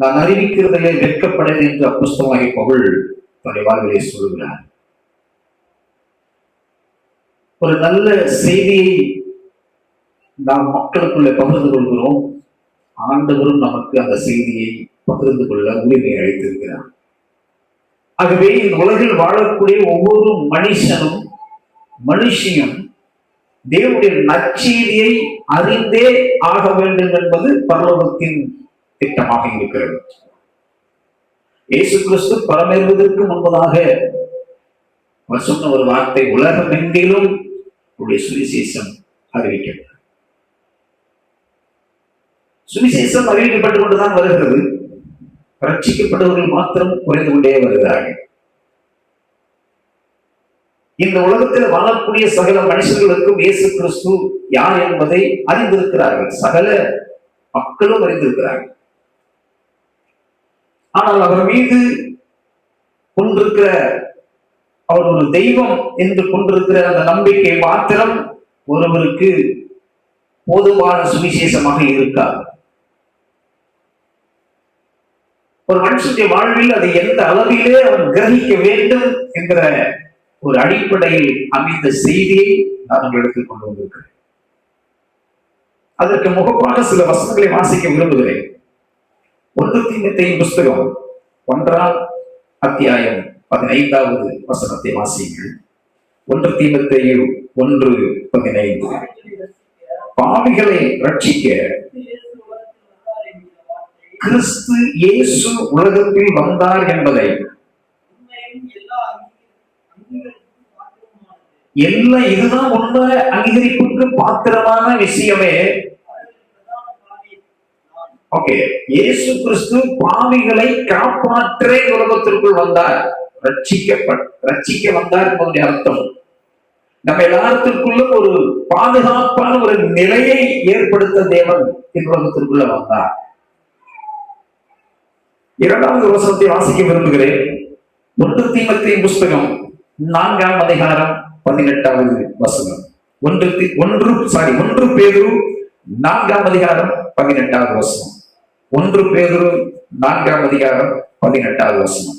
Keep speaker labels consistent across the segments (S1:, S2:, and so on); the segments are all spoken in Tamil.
S1: நான் அறிவிக்கிறதிலே வெட்கப்படேன் என்று அப்போஸ்தலனாகிய பவுல் தன்னுடைய வாழ்விலே சொல்கிறார். ஒரு நல்ல செய்தியை நாம் மக்களுக்குள்ளே பகிர்ந்து கொள்கிறோம். ஆண்டவரும் நமக்கு அந்த செய்தியை பகிர்ந்து கொள்ள உரிமை அளித்திருக்கிறார். ஆகவே இந்த உலகில் வாழக்கூடிய ஒவ்வொரு மனுஷியும் தேவனுடைய நற்செய்தியை அறிந்தே ஆக வேண்டும் என்பது பரலோகத்தின் திட்டமாக இருக்கிறது. இயேசு கிறிஸ்து பரமேறுவதற்கு முன்பதாக அவர் சொன்ன ஒரு வார்த்தை, உலகம் எங்கிலும் சுவிசேஷம் அறிவிக்கப்பட்டது. சுவிசேஷம் அறிவிக்கப்பட்டுக் கொண்டுதான் வருகிறது. ரட்சிக்கப்படுவர்கள் மாத்திரம் குறைந்து கொண்டே வருகிறார்கள். இந்த உலகத்தில் வாழக்கூடிய சகல மனுஷர்களுக்கும் இயேசு கிறிஸ்து யார் என்பதை அறிந்திருக்கிறார்கள். சகல மக்களும் அறிந்திருக்கிறார்கள். ஆனால் அவர் மீது கொண்டிருக்கிற, அவர் ஒரு தெய்வம் என்று கொண்டிருக்கிற அந்த நம்பிக்கை மாத்திரம் ஒருவருக்கு போதுமான சுவிசேஷமாக இருக்காது. ஒரு மனுஷனுடைய வாழ்வில் அதை எந்த அளவிலே அவன் கிரகிக்க வேண்டும் என்கிற ஒரு அடிப்படையில் அமைந்த செய்தியை நான் உங்களுக்கு கொண்டு வந்திருக்கிறேன். அதற்கு முகப்பாக சில வசனங்களை வாசிக்க விரும்புகிறேன். 1 தீமோத்தேயு புஸ்தகம் 1ஆம் அத்தியாயம் 15வது வசனத்தை வாசியுங்கள். 1 தீமோத்தேயு 1:15. பாவிகளை ரட்சிக்க கிறிஸ்து இயேசு உலகத்தில் வந்தார் என்பதை எல்லாம் இதுதான் உண்மை அங்கீகரிப்புக்கு பாத்திரமான விஷயமே. ஓகே, இயேசு கிறிஸ்து பாவிகளை காப்பாற்ற உலகத்திற்குள் வந்தார். ரட்சிக்க வந்தார் என்பதனுடைய அர்த்தம் நம்ம எல்லாத்திற்குள்ளும் ஒரு பாதுகாப்பான ஒரு நிலையை ஏற்படுத்த தேவன் உலகத்திற்குள்ள வந்தார். 2வது வசனத்தை வாசிக்க விரும்புகிறேன். 1 தீமோத்தேயு புஸ்தகம் 4ஆம் அதிகாரம் 18வது வசனம். 1 பேதுரு 4ஆம் அதிகாரம் 18வது வசனம். 1 பேதுரு 4ஆம் அதிகாரம் 18வது வசனம்.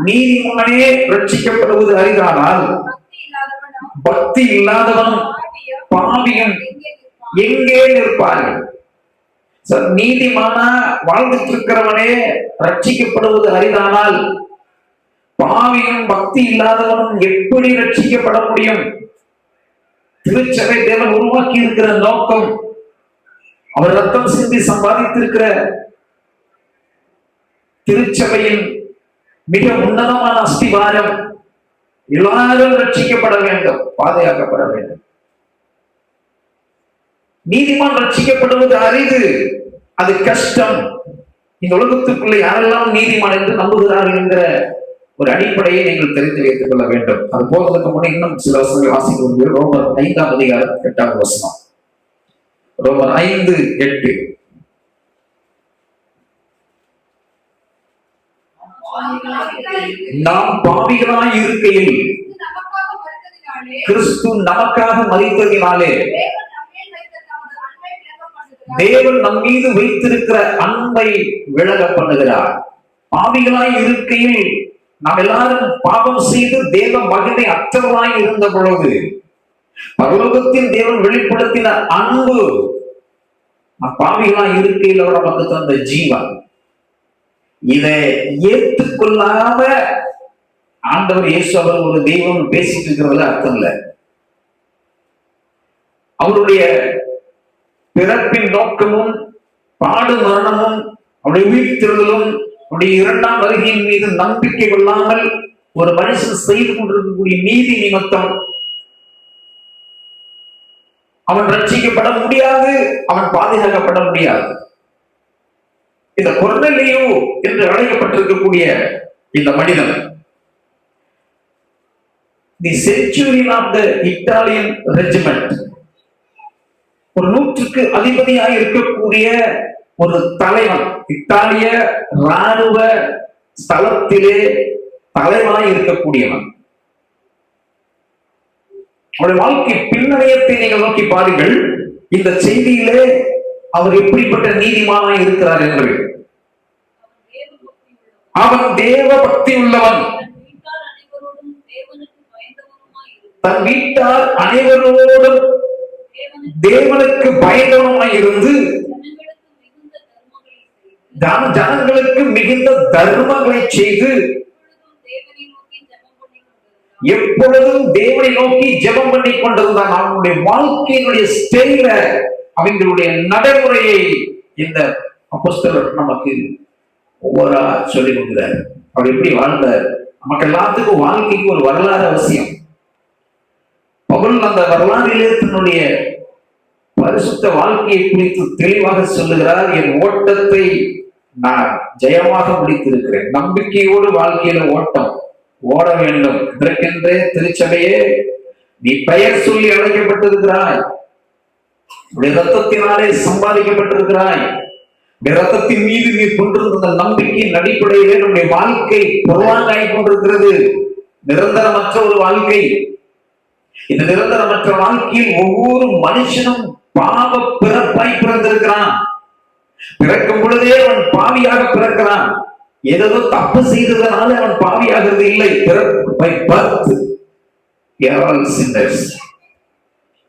S1: நீதிமானே ரட்சிக்கப்படுவது அரிதானால் பக்தி இல்லாதவனும் பாவியும் எங்கே நிற்பார்கள்? நீதிமானா வாழ்ந்துட்டு இருக்கிறவனே ரட்சிக்கப்படுவது அரிதானால் பாவியும் பக்தி இல்லாதவனும் எப்படி ரட்சிக்கப்பட முடியும்? திருச்சபை தேவன் உருவாக்கி இருக்கிற நோக்கம், அவர் ரத்தம் சிந்தி சம்பாதித்திருக்கிற திருச்சபையின் மிக உன்னதமான அஸ்திவாரம், எல்லாரும் ரட்சிக்கப்பட வேண்டும், பாதுகாக்கப்பட வேண்டும். நீதிமான் ரட்சிக்கப்படுவது அரிது, அது கஷ்டம். இந்த உலகத்துக்குள்ள யாரெல்லாம் நீதிமான் என்று நம்புகிறார்கள் என்கிற ஒரு அடிப்படையை நீங்கள் தெரிந்து வைத்துக் கொள்ள வேண்டும். அது போவதற்கு முன்னே இன்னும் சில வசனங்கள் வாசிக்க ரோமர் 5ஆம் அதிகாரம் 8வது வசனம். ரோமர் 5:8. நாம் பாவிகளாய் இருக்கையில் கிறிஸ்து நமக்காக மரித்ததினாலே தேவன் நம் மீது வைத்திருக்கிற அன்பை விலக பண்ணுகிறார். பாவிகளாய் இருக்கையில் நாம் எல்லாரும் பாவம் செய்து தேவ மகிமை அற்றவராய் இருந்த பொழுது பரலோகத்தின் தேவன் வெளிப்படுத்தின அன்பு, பாவிகளாய் இருக்கையில் அவர் நமக்கு தந்த ஜீவன், இதை ஏற்றுக்கொள்ளாம ஆண்டவர் இயேசு அவர் ஒரு தெய்வம் பேசிட்டு இருக்கிறதுல அர்த்தம் இல்லை. அவருடைய பிறப்பின் நோக்கமும் பாடு மரணமும் அவருடைய உயிர்த்தெழுதலும் அவருடைய 2ஆம் வருகையின் மீது நம்பிக்கை கொள்ளாமல் ஒரு மனுஷன் செய்து கொண்டிருக்கக்கூடிய நீதி நிமித்தம் அவன் ரட்சிக்கப்பட முடியாது, அவன் பாதுகாக்கப்பட முடியாது. இந்த கொர்நேலியு என்று அழைக்கப்பட்டிருக்கக்கூடிய இந்த மனிதன் the centurion of the Italian regiment, ஒரு 100க்கு அதிபதியாக இருக்கக்கூடிய ஒரு தலைவன், இத்தாலிய ராணுவ ஸ்தலத்திலே தலைவனாய் இருக்கக்கூடியவன். அவருடைய வாழ்க்கை பின்னணியத்தை நீங்கள் நோக்கி பாருங்கள். இந்த செய்தியிலே அவர் எப்படிப்பட்ட நீதிமானாய் இருக்கிறார் என்று. அவன் தேவ பக்தி உள்ளவன், தன் வீட்டார் அனைவரோடும் தேவனுக்கு பயந்தவனுமாய் இருந்து ஜனங்களுக்கு மிகுந்த தர்மங்களை செய்து எப்பொழுதும் தேவனை நோக்கி ஜெபம் பண்ணி கொண்டிருந்தான். அவனுடைய வாழ்க்கையினுடைய ஸ்டைல, அவங்களுடைய நடைமுறையை இந்த அப்போஸ்தலர் நமக்கு ஒவ்வொரு சொல்லிக் கொடுக்கிறார். அவர் எப்படி வாழ்ந்தார்? நமக்கு எல்லாத்துக்கும் வாழ்க்கைக்கு ஒரு வரலாறு அவசியம். பவுல் அந்த வரலாறிலே தன்னுடைய பரிசுத்த வாழ்க்கையை குறித்து தெளிவாக சொல்லுகிறார். என் ஓட்டத்தை நான் ஜெயமாக முடித்திருக்கிறேன். நம்பிக்கையோடு வாழ்க்கையில ஓட்டம் ஓட வேண்டும். இதற்கென்றே திருச்சபையே நீ பெயர் சொல்லி அழைக்கப்பட்டிருக்கிறாய். ரத்தத்தினாலே சம்பாதிக்கப்பட்டிருக்கிறாய். ரத்தத்தின் மீது நீ கொண்டிருந்த நம்பிக்கையின் அடிப்படையிலே நம்முடைய வாழ்க்கை பொருளாதாய் கொண்டிருக்கிறது. நிரந்தரமற்ற ஒரு வாழ்க்கை. இந்த நிரந்தரமற்ற வாழ்க்கையில் ஒவ்வொரு மனுஷனும் பாவ பிறப்பாய் பிறந்திருக்கிறான். பிறக்கும் பொழுதே அவன் பாவியாக பிறக்கிறான். ஏதோ தப்பு செய்ததனால அவன் பாவியாகிறது இல்லை.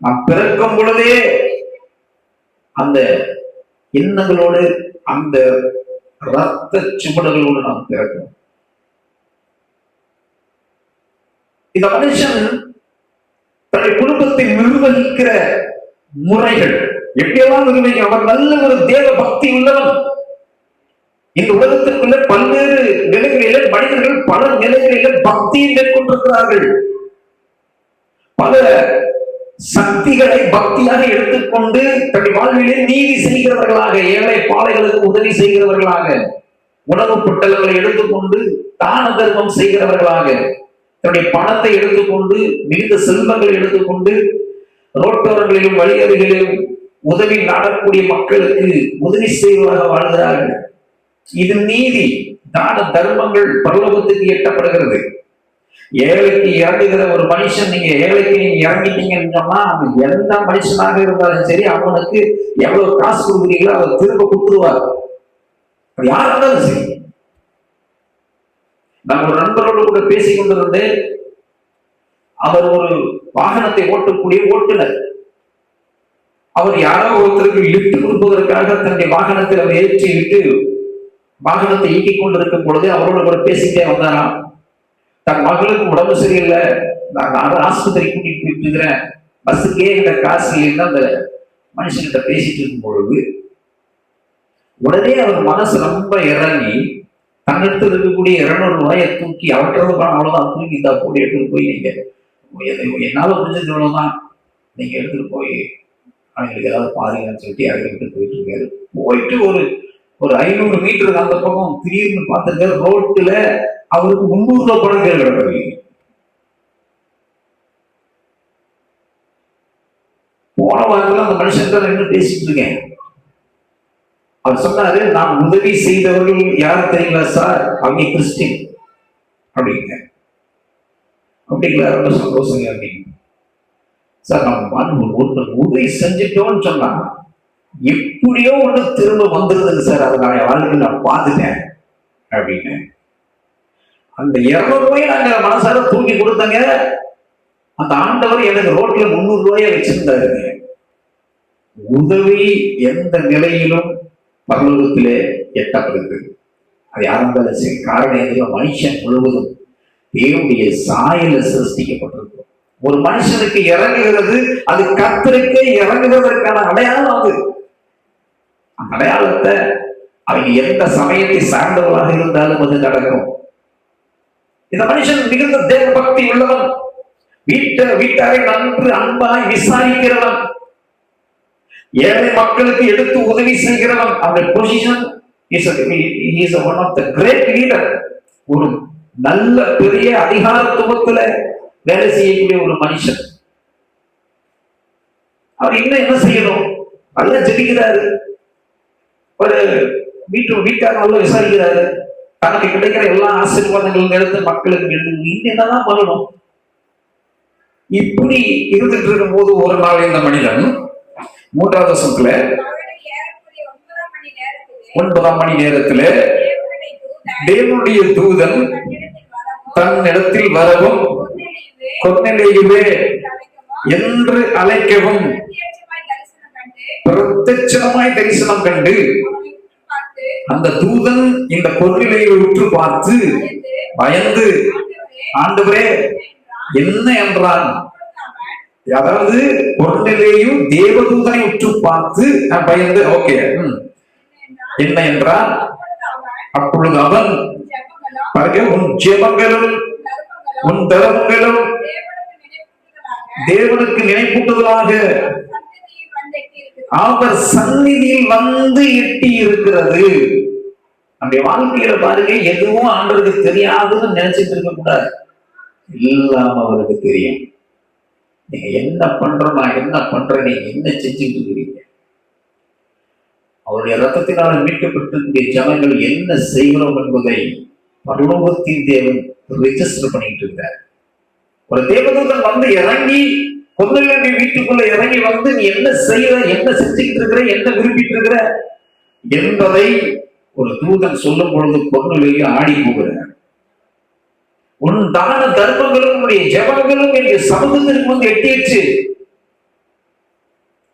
S1: நாம் பிறக்கும் பொழுதே அந்த எண்ணங்களோடு, அந்த ரத்த சுவடுகளோடு நாம் பிறக்கிறோம். இந்த மனுஷன் தன்னுடைய குடும்பத்தை நிர்வகிக்கிற முறைகள் எப்படியெல்லாம் நிர்வகிக்க, அவர் நல்ல ஒரு தேவ பக்தி உள்ளவன். இந்த உலகத்திற்குள்ள பல்வேறு நிலைகளில மனிதர்கள் பல நிலைகளில பக்தியை மேற்கொண்டிருக்கிறார்கள். பல சக்திகளை பக்தியாக எடுத்துக்கொண்டு தன்னுடைய வாழ்விலே நீதி செய்கிறவர்களாக, ஏழை பாலைகளுக்கு உதவி செய்கிறவர்களாக, உணவு பொட்டல்களை எடுத்துக்கொண்டு தான தர்மம் செய்கிறவர்களாக, தன்னுடைய பணத்தை எடுத்துக்கொண்டு, மிகுந்த செல்வங்களை எடுத்துக்கொண்டு ரோட்டோரங்களிலும் வழியருகளிலும் உதவி நாடக்கூடிய மக்களுக்கு உதவி செய்வதாக வாழ்கிறார்கள். இது நீதி. தான தர்மங்கள் பரலோகத்துக்கு எட்டப்படுகிறது. ஏழைக்கு இறங்குகிற ஒரு மனுஷன், நீங்க ஏழைக்கு நீங்க இறங்கிட்டீங்கன்னு சொன்னா, அவன் எந்த மனுஷனாக இருந்தாலும் சரி, அவனுக்கு எவ்வளவு காசு கொடுக்குறீங்களோ அதை திரும்ப கொடுத்துருவார். அது யாரா இருந்தாலும் சரி. நான் ஒரு நண்பரோடு கூட பேசிக் கொண்டிருந்தேன். அவர் ஒரு வாகனத்தை ஓட்டக்கூடிய ஓட்டுநர். அவர் யாரோ ஒருத்தருக்கு லிப்ட் கொடுப்பதற்காக தன்னுடைய வாகனத்தை அவர் ஏற்றி விட்டு வாகனத்தை இயக்கிக் கொண்டிருக்கும் பொழுது அவரோட கூட பேசிட்டே வந்தாராம். தன் மகளுக்கு உடம்பு சரியில்லை, நான் ஆஸ்பத்திரி கூட்டிட்டு போயிட்டு இருக்கிறேன், பஸ்ஸுக்கே இந்த காசு இல்லைன்னு அந்த மனுஷன்கிட்ட பேசிட்டு இருக்கும் பொழுது உடனே அவர் மனசு ரொம்ப இறங்கி தன்னிடத்தில் இருக்கக்கூடிய 200 ரூபாயை தூக்கி, அவற்றது அவ்வளவுதான், தூக்கி இந்த போட்டு எடுத்துட்டு போய் நீங்க என்னால முடிஞ்சது இவ்வளவுதான், நீங்க எடுத்துட்டு போய் அவங்களுக்கு ஏதாவது பாருங்கன்னு சொல்லிட்டு இறங்கிட்டு போயிட்டு இருக்காரு. போயிட்டு ஒரு 500 மீட்டருக்கு அந்த பக்கம் திடீர்னு பார்த்திருக்காரு, ரோட்டுல அவருக்கு 300 ரூபாய் பணம் கீழே கிடக்குது. போன வாரத்துல அந்த மனுஷன் தான் என்ன பேசிட்டு இருக்கேன். அவர் சொன்னாரு, நான் உதவி செய்தவர்கள் யாரும் தெரியுங்களா சார், அவங்க கிறிஸ்டின் அப்படிங்க. அப்படிங்களா, ரொம்ப சந்தோஷங்க அப்படின்னு. சார் நம்ம உதவி செஞ்சுட்டோம்னு சொன்னா எப்படியோ ஒண்ணு திரும்ப வந்துருதுங்க சார், அதை நான் வாழ்க்கையில் நான் பார்த்துட்டேன் அப்படின்னு. அந்த 200 ரூபாயை நாங்க மனசார தூக்கி கொடுத்தாங்க. அந்த ஆண்டவர் எனக்கு ரோட்ல 300 ரூபாயை வச்சிருந்தாரு. உதவி எந்த நிலையிலும் பரலோகத்திலே எட்டப்படுகிறது. அது யாரும் இருந்தாலும் சரி. காரணம் எதுவும், மனுஷன் முழுவதும் தேவனுடைய சாயல சிருஷ்டிக்கப்பட்டிருக்கும். ஒரு மனுஷனுக்கு இறங்குகிறது, அது கர்த்தருக்கே இறங்குவதற்கான அடையாளம். அது அந்த அடையாளத்தை அவங்க எந்த சமயத்தை சார்ந்தவர்களாக இருந்தாலும் அது நடக்கும். இந்த மனுஷன் மிகுந்த தேவ பக்தி உள்ளவன், வீட்டாரை நன்று அன்பாய் விசாரிக்கிறவன், ஏழை மக்களுக்கு எடுத்து உதவி செய்கிறவன். அவருடைய position is one of the great leader. ஒரு நல்ல பெரிய அதிகாரத்துவத்துல வேலை செய்யக்கூடிய ஒரு மனுஷன். அவர் இன்னும் என்ன செய்யணும், நல்லா ஜெபிக்கிறாரு, ஒரு வீட்டார் நல்லா விசாரிக்கிறாரு, தனக்கு கிடைக்கிற எல்லா ஆசீர்வாதங்களும் எடுத்து மக்களுக்கு எடுத்து என்னதான் பண்ணணும். இப்படி இருந்துட்டு இருக்கும் போது ஒரு நாள் இந்த மனிதன் 3வது வசனத்துல 9ஆம் மணி நேரத்துல தேவனுடைய தூதன் தன்னிடத்தில் வரவும் கொர்நேலியுவே என்று அழைக்கவும் பிரத்யட்சமாய் தரிசனம் கண்டு அந்த தூதன் இந்த கொர்நேலியை உற்று பார்த்து பயந்து, ஆண்டவரே என்ன என்றான். அதாவது கொர்நேலியு தேவதூதனை உற்று பார்த்து பயந்து, ஓகே என்ன என்றால், அப்பொழுது அவன் உன் ஜெபங்களும் உன் தர்மங்களும் தேவனுக்கு நினைப்பூட்டுதலாக அவர் சந்நிதியில் வந்து எட்டி இருக்கிறது. நம்முடைய வாழ்க்கையில பாருங்க, எதுவும் ஆண்டவருக்கு தெரியாதுன்னு நினைச்சிட்டு இருக்க கூடாது. எல்லாம் அவருக்கு தெரியும். நீங்க என்ன பண்றோம், நான் என்ன பண்றேன், நீங்க என்ன செஞ்சுட்டு இருக்கிறீங்க, அவருடைய ரத்தத்தினால் மீட்கப்பட்டிருக்கிற ஜனங்கள் என்ன செய்கிறோம் என்பதை பரலோகத்தின் தேவன் ரெஜிஸ்டர் பண்ணிட்டு இருக்கிறார். ஒரு தேவதூதன் வந்து இறங்கி கொர்நேலியுடைய வீட்டுக்குள்ள இறங்கி வந்து நீ என்ன செய்யற, என்ன செஞ்சுக்கிட்டு இருக்கிற, என்ன விரும்பிட்டு இருக்கிற என்பதை ஒரு தூதன் சொல்லும் பொழுது கொர்நேலியு ஆடி போகிறார். உன் தான தர்மங்களும் உன்னுடைய ஜெபங்களும் என்ற சமூகத்திற்கு வந்து எட்டிடுச்சு.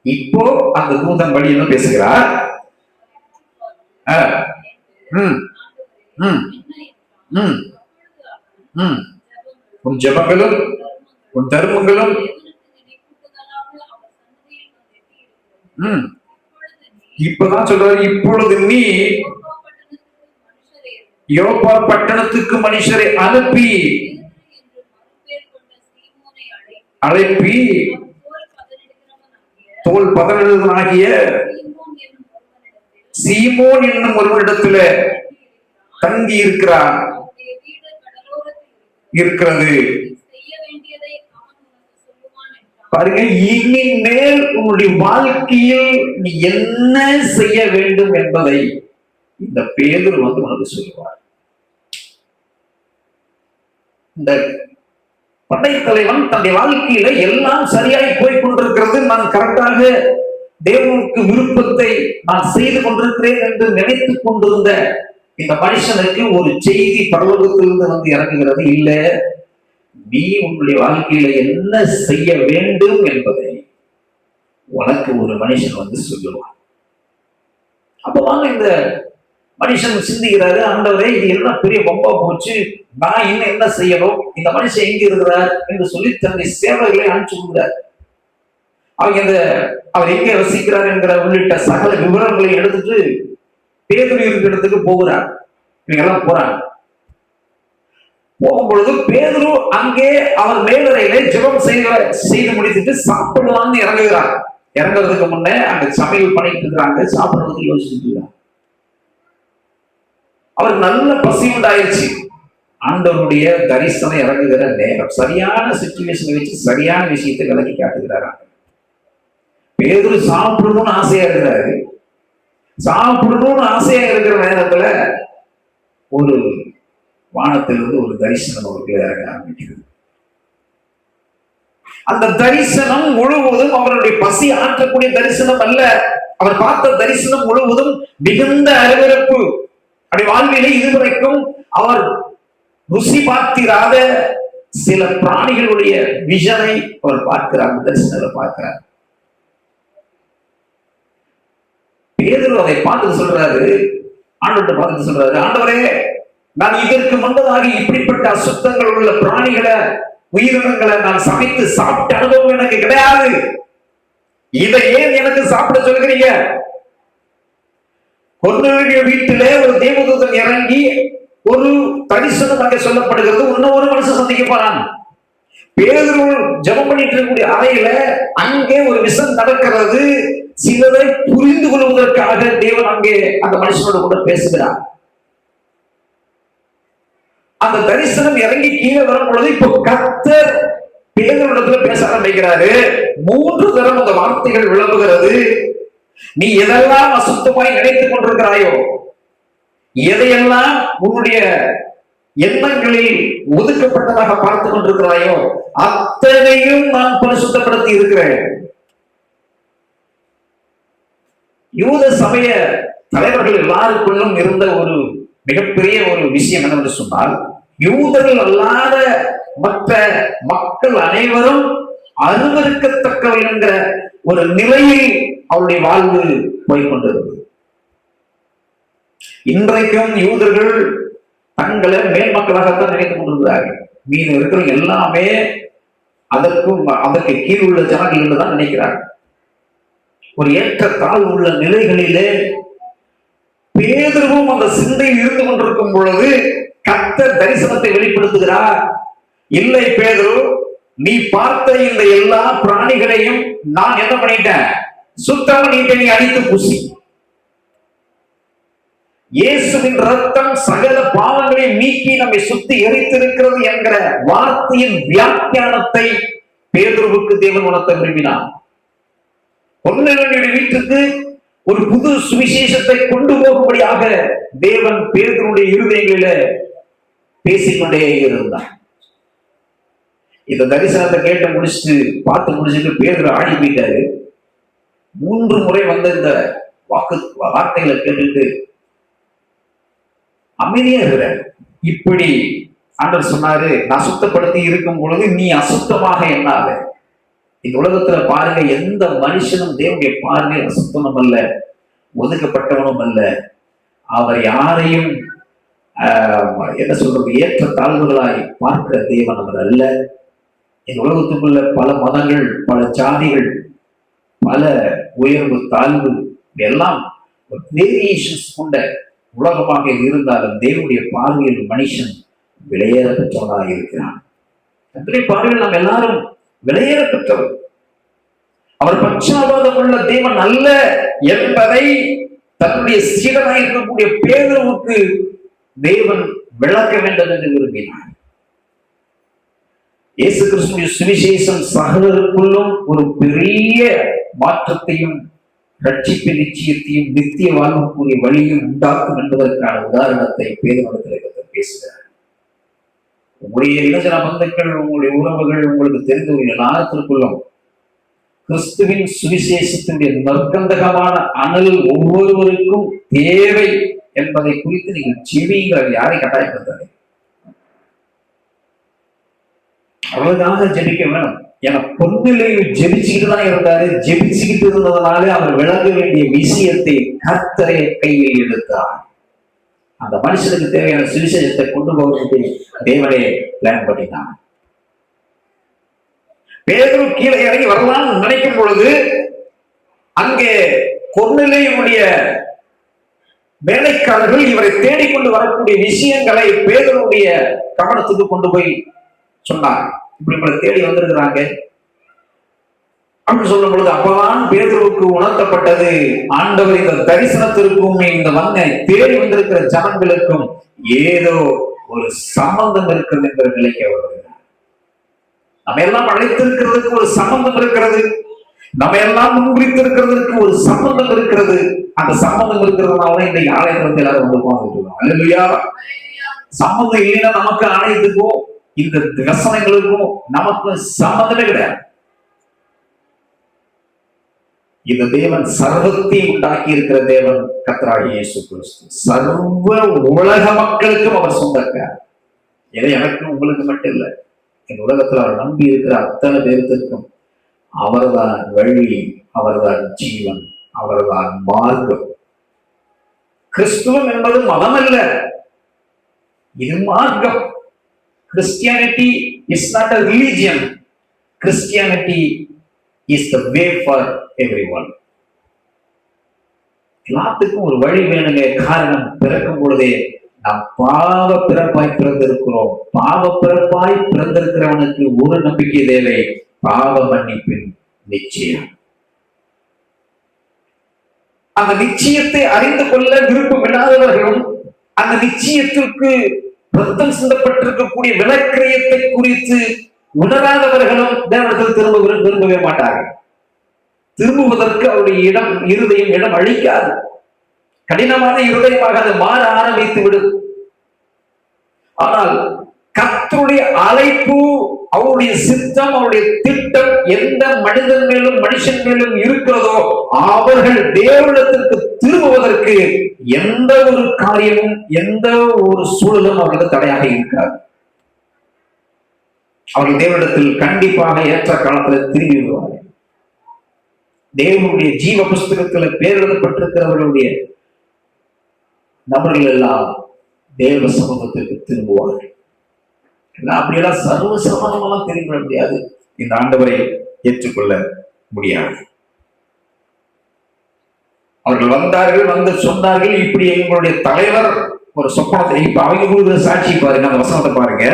S1: இப்போ அந்த தூதன் வழி என்ன பேசுகிறார், உன் ஜெபங்களும் உன் தர்மங்களும் இப்பதான் சொல்றாரு, இப்பொழுது நீ யோப்பா பட்டணத்துக்கு மனுஷரை அனுப்பி தோல் பதனிடுவனாகிய சீமோன் என்னும் ஒருவரிடத்துல தங்கி இருக்கிறது. பாருங்க, இனிமேல் உன்னுடைய வாழ்க்கையில் நீ என்ன செய்ய வேண்டும் என்பதை இந்த பேதுரு வந்து உனக்கு சொல்லுவார். இந்த படைத்தலைவன் தன்னுடைய வாழ்க்கையில எல்லாம் சரியாய் போய் கொண்டிருக்கிறது, நான் கரெக்டாக தேவனுக்கு விருப்பத்தை நான் செய்து கொண்டிருக்கிறேன் என்று நினைத்துக் கொண்டிருந்த இந்த மனுஷனுக்கு ஒரு செய்தி பரலோகத்திலிருந்து வந்து இறங்குகிறது. இல்ல, நீ உன்னுடைய வாழ்க்கையில என்ன செய்ய வேண்டும் என்பதை உனக்கு ஒரு மனுஷன் வந்து சொல்லுவான். அப்பதான் இந்த மனுஷன் சிந்திக்கிறாரு, ஆண்டவரே இது எல்லாம் பெரிய பம்பா போச்சு, நான் இன்னும் என்ன செய்யணும், இந்த மனுஷன் எங்க இருக்கிறார் என்று சொல்லி தன்னுடைய சேவர்களை அனுப்பிச்சு கொடுக்கிறார். அவங்க அவர் எங்க வசிக்கிறார் என்கிற உள்ளிட்ட சகல விவரங்களை எடுத்துட்டு பேதுரு இருக்கிற இடத்துக்கு போகிறார். இவங்க எல்லாம் போறாங்க. போகும் பொழுது பேதுரு அங்கே அவர் மேலறையிலே ஜெபம் செய்து முடித்துட்டு சாப்பிடலாம்னு இறங்குகிறார். இறங்குறதுக்கு முன்னே அங்க சமையல் பண்ணிட்டு இருக்கிறாங்க, சாப்பிடுறதுக்கு யோசிச்சுட்டு இருக்காங்க. அவருக்கு நல்ல பசி உண்டாயிருச்சு. ஆண்டவருடைய தரிசனம் இறங்குகிற நேரம், சரியான சிச்சுவேஷன் வச்சு சரியான விஷயத்தை விளக்கி காட்டுகிறாராங்க. பேதுரு சாப்பிடணும்னு ஆசையா இருக்கிறாரு. சாப்பிடணும்னு ஆசையா இருக்கிற நேரத்துல ஒரு வானத்திலிருந்து ஒரு தரிசனம் அவருக்கு இறங்க ஆரம்பிக்கிறது. அந்த தரிசனம் முழுவதும் அவருடைய பசி ஆற்றக்கூடிய தரிசனம் அல்ல. அவர் பார்த்த தரிசனம் முழுவதும் மிகுந்த அருவருப்பு. அப்படி வாழ்விலே இதுவரைக்கும் அவர் ருசி பார்த்திராத சில பிராணிகளுடைய விஷனை அவர் பார்க்கிறார், தரிசனத்தை பார்க்கிறார். பேதுரு அதை பார்த்து சொல்றாரு, ஆண்டவர்கிட்ட பார்த்து சொல்றாரு, ஆண்டவரே, நான் இதற்கு முன்பதாக இப்படிப்பட்ட அசுத்தங்கள் உள்ள பிராணிகளை, உயிரினங்களை நான் சமைத்து சாப்பிட்ட அனுபவம் எனக்கு கிடையாது. இதை ஏன் எனக்கு சாப்பிட சொல்கிறீங்க? கொர்நேலியுடைய வீட்டிலே ஒரு தேவதூதன் இறங்கி ஒரு தரிசனம் அங்கே சொல்லப்படுகிறது. இன்னும் ஒரு மனுஷன் சந்திக்க போறான். பேதுரு ஜெபம் பண்ணிட்டு இருக்கக்கூடிய அறையில அங்கே ஒரு விஷயம் நடக்கிறது. சிலரை புரிந்து கொள்வதற்காக தேவன் அங்கே அந்த மனுஷனோட கூட பேசுகிறார். அந்த தரிசனம் இறங்கி கீழே வரும் பொழுது இப்போ கர்த்தர் பேதுருவிடத்துல பேச ஆரம்பிக்கிறாரு. 3 தரம் அந்த வார்த்தைகள் விளம்புகிறது. நீ எதெல்லாம் அசுத்தமாய் நினைத்துக் கொண்டிருக்கிறாயோ, எதையெல்லாம் உன்னுடைய எண்ணங்களில் ஒதுக்கப்பட்டதாக பார்த்துக் கொண்டிருக்கிறாயோ, அத்தனையும் நான் பரிசுத்தப்படுத்தி இருக்கிறேன். யூத சமய தலைவர்கள் எல்லாருக்குள்ளும் இருந்த ஒரு மிகப்பெரிய ஒரு விஷயம் என்னவென்று சொன்னால், யூதர்கள் அல்லாத மற்ற மக்கள் அனைவரும் அருவருக்கத்தக்கவர்கள் என்கிற ஒரு நிலையில் அவருடைய வாழ்வு போய்கொண்டிருந்தது. இன்றைக்கும் யூதர்கள் தங்களை மேல் மக்களாகத்தான் நினைத்துக் கொண்டிருக்கிறார்கள். மீது இருக்கிற எல்லாமே அதற்கு கீழ் உள்ள ஜனங்கள் என்றுதான் நினைக்கிறார்கள். ஒரு ஏற்ற தாழ் உள்ள நிலைகளிலே பேதுருவும் அந்த சிந்தையில் இருந்து கொண்டிருக்கும் பொழுது கர்த்தர் தரிசனத்தை வெளிப்படுத்துகிறார். இல்லை பேதுரு, நீ பார்த்த இந்த எல்லா பிராணிகளையும் நான் என்ன பண்ணிட்டேன்? சுத்தம் பண்ணிட்டேன், நீ அடித்து பூசி. இயேசுவின் ரத்தம் சகல பாவங்களை நீக்கி நம்மை சுத்தி எரித்திருக்கிறது என்கிற வார்த்தையின் வியாக்கியானத்தை பேதுருவுக்கு தேவன் உணர்த்த விரும்பினார். கொர்நேலியுடைய வீட்டுக்கு ஒரு புது சுவிசேஷத்தை கொண்டு போகும்படியாக தேவன் பேதுருடைய இருதயங்களில பேசிக்கொண்டே இருந்தார். இந்த தரிசனத்தை கேட்டு முடிச்சுட்டு பார்த்து முடிச்சுட்டு பேதுரு ஆடி போயிட்டாரு. 3 முறை வந்த இந்த வார்த்தைகளை கேட்டுட்டு அமைதியா இருக்கிற. இப்படி ஆண்டவர் சொன்னாரு, நான் சுத்தப்படுத்தி இருக்கும் பொழுது நீ அசுத்தமாக எண்ணாத. இந்த உலகத்துல பாருங்க, எந்த மனுஷனும் தேவனுடைய பார்வை அசுத்தமும் அல்ல, ஒதுக்கப்பட்டவனும் அல்ல. அவர் யாரையும் என்ன சொல்றது, ஏற்ற தாழ்வுகளாய் பார்க்கிற தேவன் அவர் அல்ல. இந்த உலகத்துக்குள்ள பல மதங்கள், பல ஜாதிகள், பல உயர்வு தாழ்வு எல்லாம் வேரியேஷன்ஸ் கொண்ட உலகமாக இருந்தாலும் தேவனுடைய பார்வையில் மனுஷன் விலையேற பெற்றவனாக இருக்கிறான். பார்வையில் நாம் எல்லாரும் விலையேற பெற்றவர். அவர் பட்சாபாதம் உள்ள தேவன் அல்ல என்பதை தன்னுடைய சீடனாக இருக்கக்கூடிய பேதுருவுக்கு தேவன் விளக்க வேண்டும் என்று விரும்பினார். இயேசு கிறிஸ்துவின் சுவிசேஷம் சகலருக்குள்ளும் ஒரு பெரிய மாற்றத்தையும் ரட்சிப்பு நிச்சயத்தையும் நித்திய வாழ்வுக்குரிய வழியும் உண்டாக்கும் என்பதற்கான உதாரணத்தை பேதுருவிடத்தில் பேசுகிறார். உங்களுடைய இளைஞர பந்துக்கள், உங்களுடைய உறவுகள், உங்களுக்கு தெரிந்தவர்கள் எல்லாத்திற்குள்ளும் கிறிஸ்துவின் சுவிசேஷத்தினுடைய நற்கந்தகமான அனல் ஒவ்வொருவருக்கும் தேவை என்பதை குறித்து நீங்கள் செவியுங்கள். யாரை கட்டாயப்படுத்தாது, அவளுக்காக ஜெபிக்க வேணும். என பொன்னிலையில் ஜெபிச்சுக்கிட்டு தான் இருந்தாரு. ஜெபிச்சுக்கிட்டு இருந்ததுனாலே அவர் விளங்க வேண்டிய விஷயத்தை கர்த்தரை கையில் எடுத்தார். அந்த மனுஷனுக்கு தேவையான சுவிசேஷத்தை கொண்டு போவதற்கு தேவனே பிளான் பண்ணினார். பேதுரு கீழே இறங்கி வரலாம் நினைக்கும் பொழுது அங்கே கொர்நேலியுடைய வேலைக்காரர்கள் இவரை தேடிக்கொண்டு வரக்கூடிய விஷயங்களை பேதுருடைய கவனத்துக்கு கொண்டு போய் சொன்னார். இப்படி உங்களை தேடி வந்திருக்கிறாங்க அப்படின்னு சொல்லும் பொழுது அப்பதான் பேதுருவுக்கு உணர்த்தப்பட்டது, ஆண்டவர் இந்த தரிசனத்திற்கும் இந்த தேடி வந்திருக்கிற ஜனங்களுக்கும் ஏதோ ஒரு சம்பந்தம் இருக்கிறது என்ற நிலைக்கு வருகிறார். நம்ம எல்லாம் அழைத்திருக்கிறதுக்கு ஒரு சம்பந்தம் இருக்கிறது, நம்ம எல்லாம் முன்குறித்திருக்கிறதுக்கு ஒரு சம்பந்தம் இருக்கிறது. அந்த சம்பந்தம் இருக்கிறதுனால இன்றைக்கு ஆலயத்திலிருந்து எல்லாரும் வந்து உட்கார்ந்துருக்கோம். அல்லேலூயா. சம்பந்தம் இல்லைன்னா நமக்கு ஆலயத்துக்கும் இந்த வசனங்களுக்கும் நமக்கு சம்பந்தமே கிடையாது. இந்த தேவன் சர்வத்தை உண்டாக்கி இருக்கிற தேவன் கர்த்தராகிய இயேசு கிறிஸ்து. சர்வ உலக மக்களுக்கும் அவர் சொந்தக்கார். எதை எனக்கும் உங்களுக்கு மட்டும் இல்லை, இந்த உலகத்துல அவர் நம்பி இருக்கிற அத்தனை பேருக்கும் அவர்தான் வழி, அவர்தான் ஜீவன், அவர்தான் மார்க்கம். கிறிஸ்துவம் என்பது மதம் அல்ல, இது மார்க்கம். Christianity is not a religion. Christianity is the way for everyone. எல்லாத்துக்கும் ஒரு வழி வேணுங்க. காரணம், பிறக்கும் பொழுதே நாம் பாவ பிறப்பாய் பிறந்திருக்கிறோம். பாவ பிறப்பாய் பிறந்திருக்கிறவனுக்கு ஒரு நம்பிக்கை தேவை, பாவ மன்னிப்பின் நிச்சயம். அந்த நிச்சயத்தை அறிந்து கொள்ள விருப்பம் இல்லாதவர்களும் அந்த நிச்சயத்திற்கு ரத்தம் சிந்தப்பட்டிருக்கக்கூடிய விலக்கிரயத்தை குறித்து உணராதவர்களும் தேவனிடத்தில் திரும்ப விரும்பவே மாட்டார்கள். திரும்புவதற்கு அவருடைய இருதயம் இடம் அளிக்காது. கடினமான இருதயமாக அது மாற ஆரம்பித்து விடும். ஆனால் கர்த்தர் கர்த்தருடைய அழைப்பு, அவருடைய சித்தம், அவருடைய திட்டம் எந்த மனிதன் மேலும் மனுஷன் மேலும் இருக்கிறதோ அவர்கள் தேவனிடத்திற்கு திரும்புவதற்கு எந்த ஒரு காரியமும் எந்த ஒரு சூழலும் அவர்களுக்கு தடையாக இருக்காது. அவர்கள் தேவனிடத்தில் கண்டிப்பாக ஏற்ற காலத்தில் திரும்பி விடுவார்கள். தேவனுடைய ஜீவ புஸ்தகத்தில் பேர் எழுதப்பட்டிருக்கிறவர்களுடைய நபர்கள் எல்லாம் தேவ சமூகத்திற்கு திரும்புவார்கள். அப்படியெல்லாம் சர்வசமானமெல்லாம் திரும்பிட முடியாது. இந்த ஆண்டவரை ஏற்றுக்கொள்ள முடியாது. அவர்கள் வந்தார்கள், வந்து சொன்னார்கள், இப்படி எங்களுடைய தலைவர் ஒரு சொப்பனத்தை, இப்ப அவங்க கொடுக்குற சாட்சி பாருங்க, அந்த வசனத்தை பாருங்க,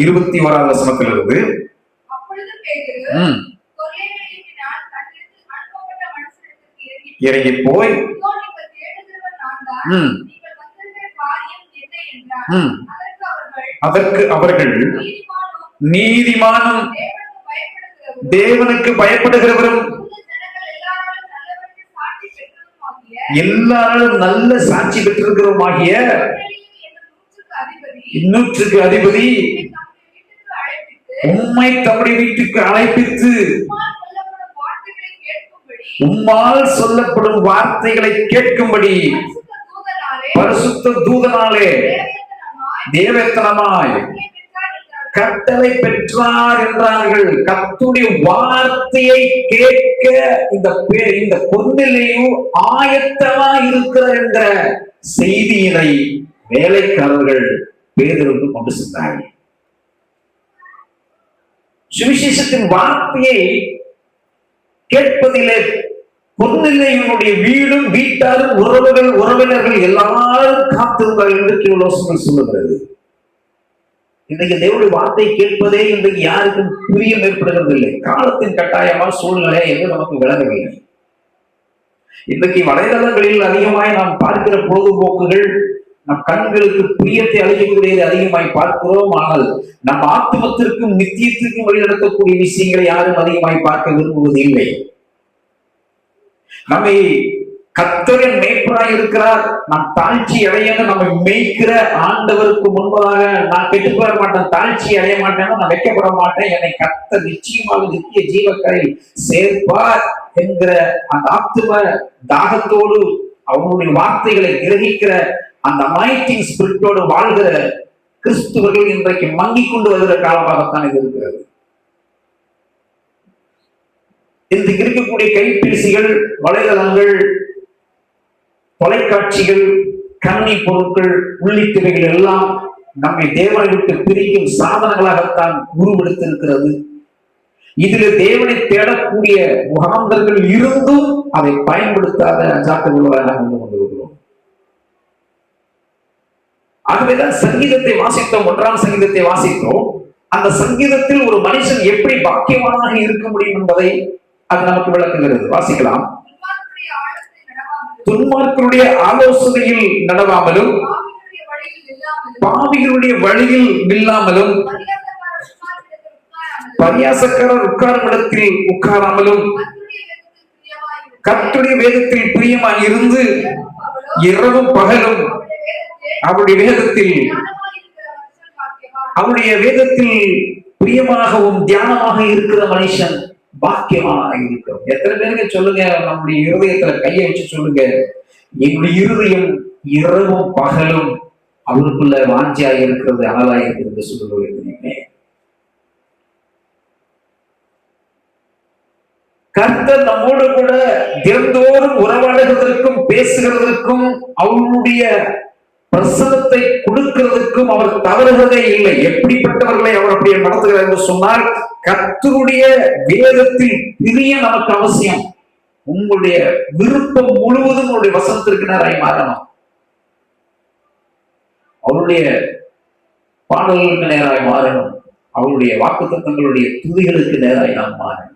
S1: 21வது வசனத்திலிருந்து. இறங்கி போய் அதற்கு அவர்கள் நீதிமானும் தேவனுக்கு பயப்படுகிறவரும் எல்லாரும் நல்ல சாட்சி பெற்றிருக்கிறோமாகிய 100க்கு அதிபதி உம்மை தம்முடைய வீட்டுக்கு அழைப்பித்து உம்மால் சொல்லப்படும் வார்த்தைகளை கேட்கும்படி பரிசுத்த தூதனாலே தேவத்தனமாய் கட்டளை பெற்றார் என்றார்கள். கர்த்தருடைய வார்த்தையை கேட்க இந்த பொன்னிலையும் ஆயத்தமா இருக்கிறார் என்ற செய்தியினை வேலைக்காரர்கள் பேதுருக்கு கொண்டு சென்றார்கள். சுவிசேஷத்தின் வார்த்தையை கேட்பதிலே பொன்னிலையினுடைய வீடும் வீட்டாரும் உறவினர்கள் எல்லாரும் காத்திருந்தார்கள் என்று கியோலோசனம் சொல்லுகிறது. இன்றைக்கு தேவனுடைய வார்த்தை கேட்பதே இன்றைக்கு யாருக்கும் பிரியம் ஏற்படுகிறது இல்லை. காலத்தின் கட்டாயமா சூழ்நிலை என்று நமக்கு விளங்கவில்லை. இன்றைக்கு வலைதளங்களில் அதிகமாய் நாம் பார்க்கிற பொழுதுபோக்குகள் நம் கண்களுக்கு பிரியத்தை அளிக்கக்கூடியதை அதிகமாய் பார்க்கிறோம். ஆனால் நம் ஆத்மத்திற்கும் நித்தியத்திற்கும் வழிநடத்தக்கூடிய விஷயங்களை யாரும் அதிகமாய் பார்க்க விரும்புவது இல்லை. நம்மை கர்த்தரின் மேய்ப்பராய் இருக்கிறார், நாம் தாழ்ச்சி அடைய நம்மை மேய்க்கிற ஆண்டவருக்கு முன்பதாக நான் கெட்டுப்பட மாட்டேன், தாழ்ச்சி அடைய மாட்டேன், நான் வைக்கப்பட மாட்டேன், என்னை கர்த்தர் நிச்சயமாக நித்திய ஜீவக்கரையில் சேர்ப்பார் என்கிற அந்த ஆத்தும தாகத்தோடு அவனுடைய வார்த்தைகளை கிரகிக்கிற அந்த அனாயிண்டிங் ஸ்பிரிட்டோடு வாழ்கிற கிறிஸ்துவர்கள் இன்றைக்கு மங்கிக் கொண்டு வருகிற காலமாகத்தான் இது இருக்கிறது. இன்றைக்கு இருக்கக்கூடிய கைபேசிகள், வலைதளங்கள், தொலைக்காட்சிகள், கண்ணி பொருட்கள் உள்ளிட்டவைகள் எல்லாம் நம்மை தேவனை விட்டு பிரிக்கும் சாதனங்களாகத்தான் உருவெடுத்திருக்கிறது. இதுல தேவனை தேடக்கூடிய முகாந்தர்கள் இருந்தும் அதை பயன்படுத்தாத அஜாக்கிரதையாக நாம் கொண்டிருக்கிறோம். ஆகவேதான் சங்கீதத்தை வாசித்தோம், 1ஆம் சங்கீதத்தை வாசித்தோம். அந்த சங்கீதத்தில் ஒரு மனுஷன் எப்படி பாக்கியவானாக இருக்க முடியும் என்பதை அது நமக்கு விளக்குகிறது. வாசிக்கலாம். துன்மார்க்கருடைய ஆலோசனையில் நடவாமலும் பாவிகளுடைய வழியில் நில்லாமலும் பரியாசக்காரர் உட்காரும் இடத்தில் உட்காராமலும் கர்த்தருடைய வேதத்தில் பிரியமாய் இருந்து இரவும் பகலும் அவருடைய வேதத்தில் பிரியமாகவும் தியானமாக இருக்கிற மனுஷன் பாக்கியமாக இருக்கிறோம். எத்தனை பேருக்கு சொல்லுங்க, நம்முடைய இருதயத்துல கையை வச்சு சொல்லுங்க, என்னுடைய இருதயம் இரவும் பகலும் அவருக்குள்ள வாஞ்சியாக இருக்கிறது, அனலாக இருக்கிறது சொல்லுங்க. கர்த்தர் நம்மோடு கூட தினந்தோறும் உறவாடுவதற்கும் பேசுகிறதற்கும் அவருடைய பிரசனத்தை கொடுக்கிறதுக்கும் அவர் தவறுகிறதே இல்லை. எப்படிப்பட்டவர்களை அவர் அப்படியே நடத்துகிறார் என்று சொன்னால், கர்த்தருடைய வேதத்தில் பிரிய நமக்கு அவசியம். உங்களுடைய விருப்பம் முழுவதும் உங்களுடைய வசனத்திற்கு நேராய் மாறணும். அவருடைய பாடல்களுக்கு நேராய் மாறணும். அவருடைய வாக்குத்தத்தங்களுடைய துதிகளுக்கு நேராய் நாம் மாறணும்.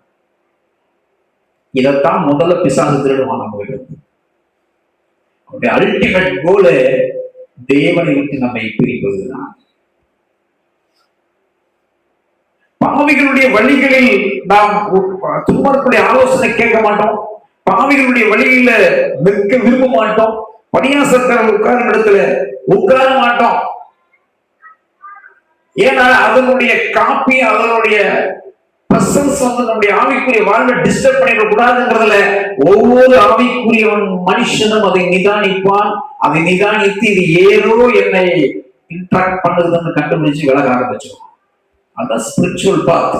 S1: இதைத்தான் முதல்ல பிசாசு திருடுவான் நம்மகிட்ட. அவருடைய அல்டிமேட் கோல் தேவனை விட்டு நம்மை பிரிப்பதுதான். பாவிகளுடைய வழிகளில் நாம் துன்மார்க்கருடைய ஆலோசனை கேட்க மாட்டோம், பாவிகளுடைய வழியில நிற்க விரும்ப மாட்டோம், பரியாசக்காரர் உட்கார்ந்த இடத்துல உட்கார மாட்டோம். ஏன்னா அதனுடைய காப்பி, அதனுடைய பிரசன்ஸ் நம்முடைய ஆவிக்குரிய வாழ்வை டிஸ்டர்ப் பண்ணிட கூடாதுங்கிறதுல ஒவ்வொரு ஆவிக்குரிய மனுஷனும் அதை நிதானிப்பான். அதை நிதானித்து இது ஏதோ என்னை இன்ட்ராக்ட் பண்ணுறதுன்னு கண்டுபிடிச்சு விலக ஆரம்பிச்சிடும். அதான் ஸ்பிரிச்சுவல் பாத்.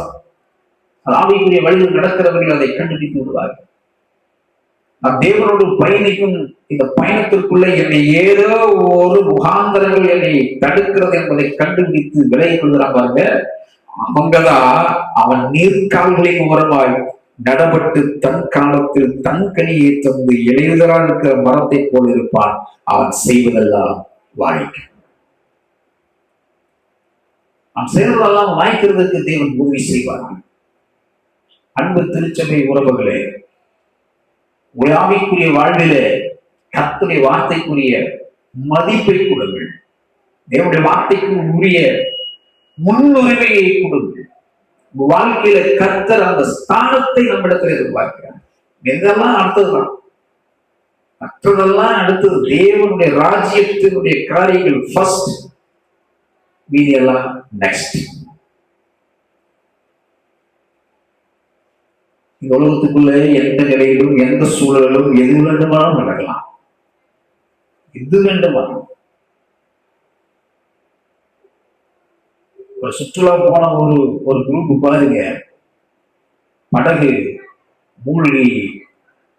S1: ஆவிக்குரிய வழியில் நடக்கிறவர்கள் அதை கண்டுபிடித்து விடுவார்கள். நான் தேவனோடு பயணிக்கும் இந்த பயணத்திற்குள்ள என்னை ஏதோ ஒரு முகாந்தரங்கள் என்னை தடுக்கிறது என்பதை கண்டுபிடித்து விலகி கொள்கிறான் பாருங்க. அவங்கதான் அவன் நீர்கால்களின் உரமாய் நடப்பட்டு தன் காலத்தில் தன் கனியை தந்து இளையுதலால் இருக்கிற மரத்தை போல் இருப்பான். அவன் செய்வதெல்லாம் வாய்க்கும். அவன் செய்வதெல்லாம் வாய்க்கிறதுக்கு தேவன் உதவி செய்வான். அன்பு திருச்சபை உறவுகளே, ஆவிக்குரிய வாழ்விலே கர்த்தருடைய வார்த்தைக்குரிய மதிப்பை கொடுங்கள். தேவனுடைய வார்த்தைக்கு உரிய முன்னுரிமையை கொடுங்கள். வாழ்க்கையில கர்த்தர் அந்த ஸ்தானத்தை நம்மிடத்தில் எதிர்பார்க்கிறார். இதெல்லாம் அடுத்ததுதான், மற்றதெல்லாம் அடுத்தது. தேவனுடைய ராஜ்யத்தினுடைய காரியங்கள் ஃபர்ஸ்ட், மீதி எல்லாம் நெக்ஸ்ட். இந்த உலகத்துக்குள்ள எந்த நிலையிலும் எந்த சூழலிலும் எது வேண்டுமானாலும் நடக்கலாம். எது வேண்டுமானாலும். ஒரு சுற்றுலா போன ஒரு குரூப் பாருங்க, படகு மூழ்கி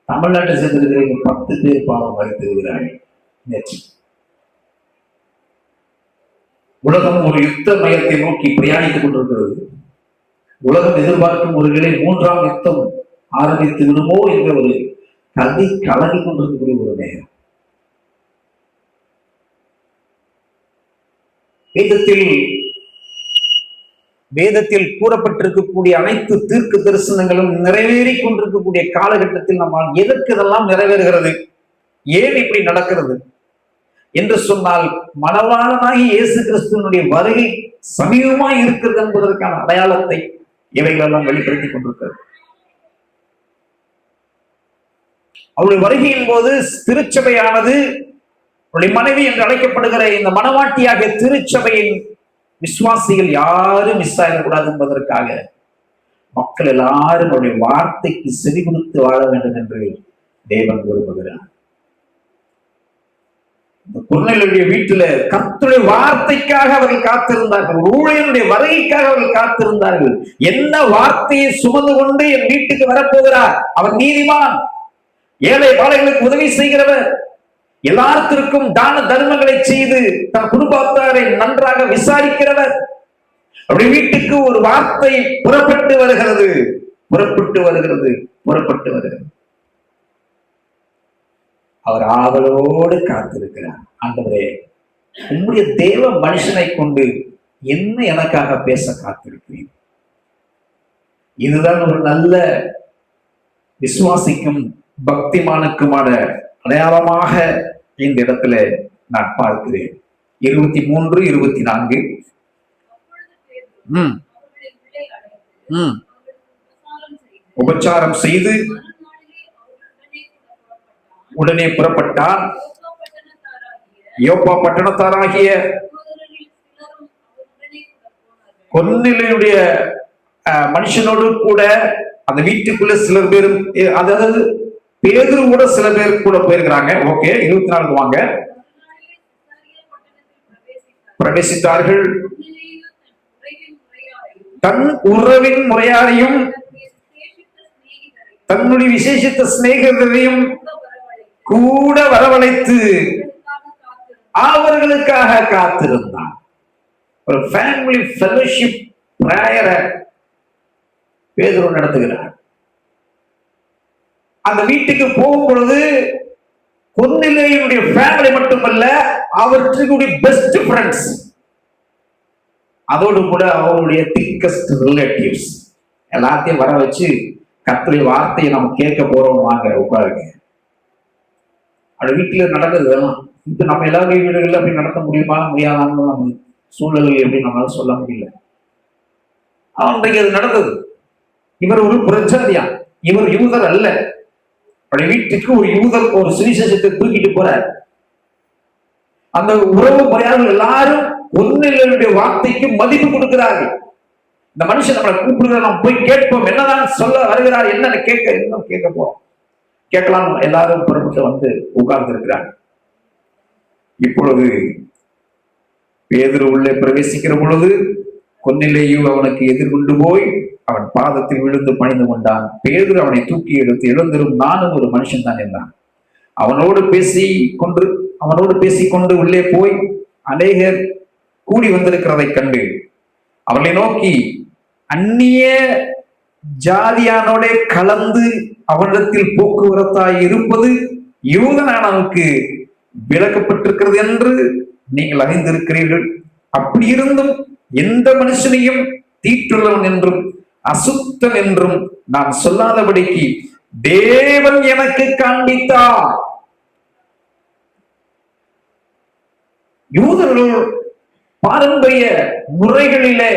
S1: தமிழ்நாட்டை சேர்ந்திருக்கிறவங்க 10 பேர் பாடம் மறைத்திருக்கிறார்கள். உலகம் ஒரு யுத்த மையத்தை நோக்கி பிரயாணித்துக் கொண்டிருக்கிறது. உலகம் எதிர்பார்க்கும் ஒரு நிலை 3ஆம் யுத்தம் ஆரம்பித்து விடுமோ என்ற ஒரு கல்வி கலங்கி கொண்டிருக்கக்கூடிய ஒரு நேரம். வேதத்தில் கூறப்பட்டிருக்கக்கூடிய அனைத்து தீர்க்க தரிசனங்களும் நிறைவேறி கொண்டிருக்கக்கூடிய காலகட்டத்தில் நம்ம எதற்கு இதெல்லாம் நிறைவேறுகிறது, ஏன் இப்படி நடக்கிறது என்று சொன்னால், மணவாளனாகி இயேசு கிறிஸ்துவனுடைய வருகை சமீபமாய் இருக்கிறது என்பதற்கான அடையாளத்தை இவைகளெல்லாம் வெளிப்படுத்திக் கொண்டிருக்கிறது. அவருடைய வருகையின் போது திருச்சபையானது அவருடைய மனைவி என்று அழைக்கப்படுகிற இந்த மணவாட்டியாக திருச்சபையின் விசுவாசிகள் யாரும் மிஸ் ஆகிடக்கூடாது என்பதற்காக மக்கள் எல்லாரும் அவருடைய வார்த்தைக்கு செவி கொடுத்து வாழ வேண்டும் என்று தேவன் விரும்புகிறார். கொர்நேலியுடைய வீட்டில கர்த்தருடைய வார்த்தைக்காக அவர்கள் காத்திருந்தார்கள். ஊழியனுடைய வருகைக்காக அவர்கள் காத்திருந்தார்கள். என்ன வார்த்தையை சுமந்து கொண்டு என் வீட்டுக்கு வரப்போகிறார், அவர் நீதிமான், ஏழை பாளைகளுக்கு உதவி செய்கிறவர், எல்லாத்திற்கும் தான தர்மங்களை செய்து தன் குடும்பத்தாரை நன்றாக விசாரிக்கிறவர். அப்படி வீட்டுக்கு ஒரு வார்த்தை புறப்பட்டு வருகிறது. அவர் ஆவலோடு காத்திருக்கிறார். ஆண்டவரே, உம்முடைய தேவ மனுஷனை கொண்டு என்ன எனக்காக பேச காத்திருக்கிறேன். இதுதான் ஒரு நல்ல விசுவாசிக்கும் பக்திமானுக்குமான அடையாளமாக இந்த இடத்துல நான் பார்க்கிறேன். 23, 24. உபச்சாரம் செய்து உடனே புறப்பட்டார். யோப்பா பட்டணத்தாராகிய கொர்நேலியுடைய மனுஷனோடு கூட அந்த வீட்டுக்குள்ள சிலர் பேரும், அதாவது பேதுரு கூட சில பேர் கூட போயிருக்கிறாங்க. ஓகே, 24 வாங்க. பிரவேசித்தார்கள். தன் உறவின் முறையாரையும் தன்னுடைய விசேஷித்த சிநேகிதரையும் கூட வரவழைத்து அவர்களுக்காக காத்திருந்தான். ஒரு ஃபேமிலி ஃபெலோஷிப் பிரேயரை பேதுரு நடத்துகிறார். அந்த வீட்டுக்கு போகும் பொழுது கொர்நேலியுடைய ஃபேமிலி மட்டுமல்ல, அவர்களுடைய பெஸ்ட் ஃப்ரெண்ட்ஸ், அதோடு கூட அவருடைய திக்கஸ்ட் ரிலேட்டிவ்ஸ் எல்லாத்தையும் வர வச்சு கர்த்தருடைய வார்த்தையை நம்ம கேட்க போறோம், வாங்க உட்காருங்க. அப்படி வீட்டுல நடந்தது எல்லாம் இப்ப நம்ம எல்லாருடைய வீடுகள்ல அப்படி நடத்த முடியுமா முடியாதான்னு நம்ம சூழ்நிலை எப்படி நம்மளால சொல்ல முடியல. அன்றைக்கு அது நடந்தது. இவர் ஒரு புரட்சாதியா, இவர் யூதர் அல்ல. அப்படி வீட்டுக்கு ஒரு யூதர் ஒரு சுவிசேஷத்தை தூக்கிட்டு போறார். அந்த உறவு முறையாளர்கள் எல்லாரும் பொன்னிலுடைய வார்த்தைக்கு மதிப்பு கொடுக்கிறார்கள். இந்த மனுஷன் நம்மளை கூப்பிடுகிற நாம் போய் கேட்போம், என்னதான் சொல்ல வருகிறார், என்னன்னு கேட்க போறோம். கேட்கலாம். எல்லாரும் புறப்பட்டு வந்து உட்கார்ந்து இருக்கிறாங்க. இப்பொழுது பேதுரு உள்ளே பிரவேசிக்கிற பொழுது கொர்நேலியு அவனுக்கு எதிர்கொண்டு போய் அவன் பாதத்தில் விழுந்து பணிந்து கொண்டான். பேதுரு அவனை தூக்கி எடுத்து, எழுந்திரும், நானும் ஒரு மனுஷன் தான் என்றான். அவனோடு பேசிக்கொண்டு உள்ளே போய் அநேகர் கூடி வந்திருக்கிறதை கண்டு அவனை நோக்கி, அந்நிய ஜாதியானோட கலந்து அவனிடத்தில் போக்குவரத்தாய் இருப்பது யூதனானவனுக்கு விளக்கப்பட்டிருக்கிறது என்று நீங்கள் அறிந்திருக்கிறீர்கள். அப்படி இருந்தும் எந்த மனுஷனையும் தீட்டுள்ளவன் என்றும் அசுத்தன் என்றும் நான் சொல்லாதபடிக்கு தேவன் எனக்கு காண்பித்தார். யூதர்கள் பாரம்பரிய முறைகளிலே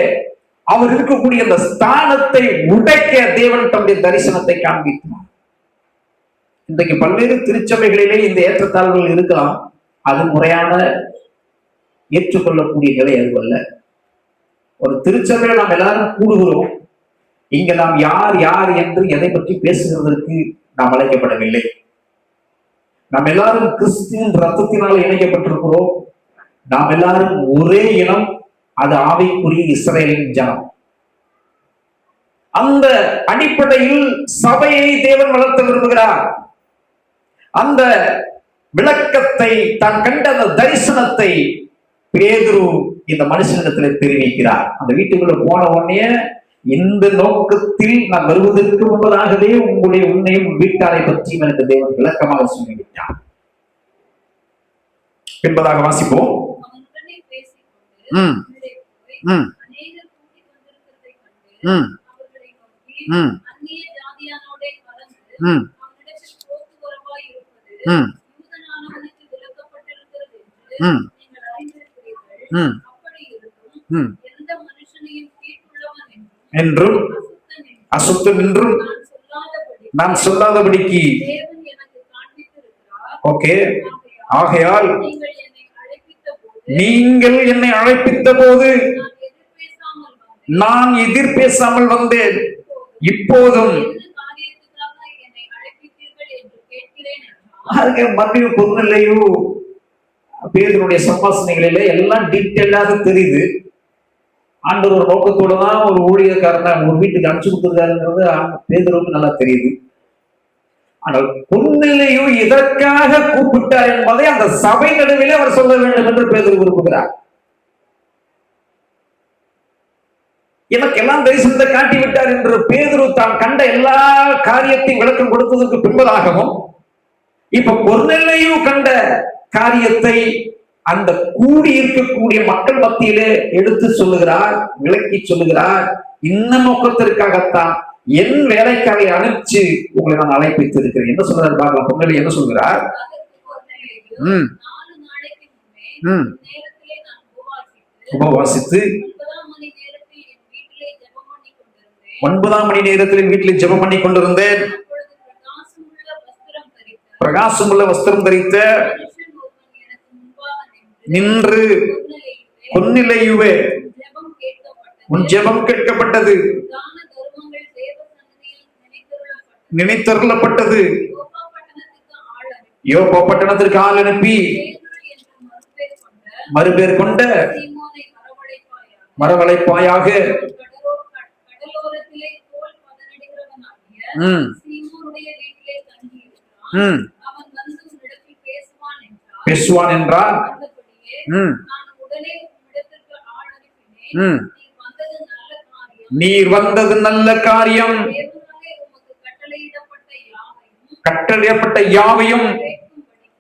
S1: அவர் இருக்கக்கூடிய அந்த ஸ்தானத்தை உடைக்க தேவன் தம்முடைய தரிசனத்தை காண்பித்தார். இன்றைக்கு பல்வேறு திருச்சபைகளிலே இந்த ஏற்றத்தாழ்வுகள் இருக்கலாம். அது முறையான ஏற்றுக்கொள்ளக்கூடிய நிலை அதுவல்ல. ஒரு திருச்சபையில் நாம் எல்லாரும் கூடுகிறோம். இங்க நாம் யார் யார் என்று எதை பற்றி பேசுகிறதற்கு நாம் அழைக்கப்படவில்லை. நாம் எல்லாரும் கிறிஸ்துவின் ரத்தத்தினால் இணைக்கப்பட்டிருக்கிறோம். நாம் எல்லாரும் ஒரே இனம், அது ஆவிக்குரிய இஸ்ரவேலின் ஜனம். அந்த அடிப்படையில் சபையை தேவன் வளர்த்த விரும்புகிறார். அந்த விளக்கத்தை, தான் கண்ட அந்த தரிசனத்தை பேதுரு இந்த மனுஷனிடத்தில் தெரிவிக்கிறார். அந்த வீட்டுக்குள்ள போன உடனே, இந்த நோக்கத்தில் நான் வருவதற்கு முன்பதாகவே உன்னையும் வீட்டாரை பற்றி எனக்கு தேவன் விளக்கமாக சொல்லிவிட்டார் என்பதாக வாசிப்போம். என்றும் அசுத்தம் என்றும் நான் சொல்லாதபடிக்கு, ஓகே, ஆகையால் நீங்கள் என்னை அழைப்பித்த போது நான் எதிர் பேசாமல் வந்தேன். இப்போதும் மறுபடியும் பொருளையும் பேதுருடைய சம்பாஷணைகளில எல்லாம் டீட்டெயிலாக தெரியுது. ஆண்டவர் ஒரு நோக்கத்தோட தான் ஒரு ஊழியக்காரனை ஒரு வீட்டுக்கு அனுப்பிச்சு கொடுத்துருக்காருங்கிறது பேதுருவுக்கு நல்லா தெரியுது. ஆனால் கொர்நேலியு இதற்காக கூப்பிட்டார் என்பதை அந்த சபை நடுவிலே அவர் சொல்ல வேண்டும் என்று பேதுரு விரும்புகிறார். எனக்கு எல்லாம் தரிசனத்தை காட்டி விட்டார் என்று பேதுரு தான் கண்ட எல்லா காரியத்தையும் விளக்கம் கொடுத்ததற்கு பின்பதாகவும், இப்ப கொர்நேலியு கண்ட காரியத்தை அந்த கூடி இருக்கக்கூடிய மக்கள் மத்தியிலே எடுத்து சொல்லுகிறார், விளக்கி சொல்லுகிறார். இந்த நோக்கத்திற்காகத்தான் என் வேலைக்காரை அனுப்பிச்சு உங்களை நான் அழைப்பித்து இருக்கிறேன். என்ன சொல்றாரு பார்க்கலாம். கொர்நேலியு என்ன சொல்கிறார்? உபவாசித்து 9ஆம் மணி நேரத்தில் வீட்டில் ஜெபம் பண்ணி கொண்டிருந்தேன். பிரகாசமுள்ள வஸ்திரம் தரித்த நின்று, கொர்நேலியுவே, உன் ஜெபம் கேட்கப்பட்டது, நினைத்தருளப்பட்டது. யோப்பா பட்டணத்திற்கு ஆள் அனுப்பி மறுபேர் கொண்ட மரவளைப்பாயாக பேசுவான் என்றார். நீர் வந்தது நல்ல காரியம், கட்டளையிடப்பட்ட யாவையும்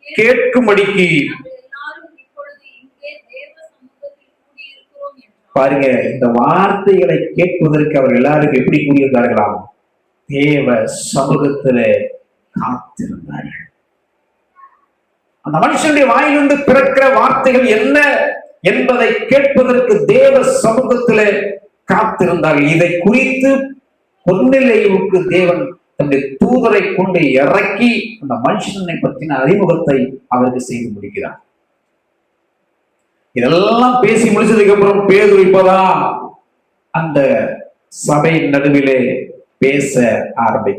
S1: கேட்கும்படிக்கு. பாருங்க, இந்த வார்த்தைகளை கேட்பதற்கு அவர் எல்லாருக்கும் எப்படி கூறியிருந்தார்களாம்? தேவ சமூகத்திலே காத்திருந்தார்கள். அந்த மனுஷனுடைய வாயிலிருந்து பிறக்கிற வார்த்தைகள் என்ன என்பதை கேட்பதற்கு தேவ சமூகத்திலே காத்திருந்தார்கள். இதை குறித்து கொர்நேலியுவுக்கு தேவன் தன்னுடைய தூதரை கொண்டு இறக்கி அந்த மனுஷனை பற்றின அறிமுகத்தை அவருக்கு செய்து முடிக்கிறார். இதெல்லாம் பேசி முடிச்சதுக்கு அப்புறம் பேதுரு இப்பதான் அந்த சபையின் நடுவிலே பேச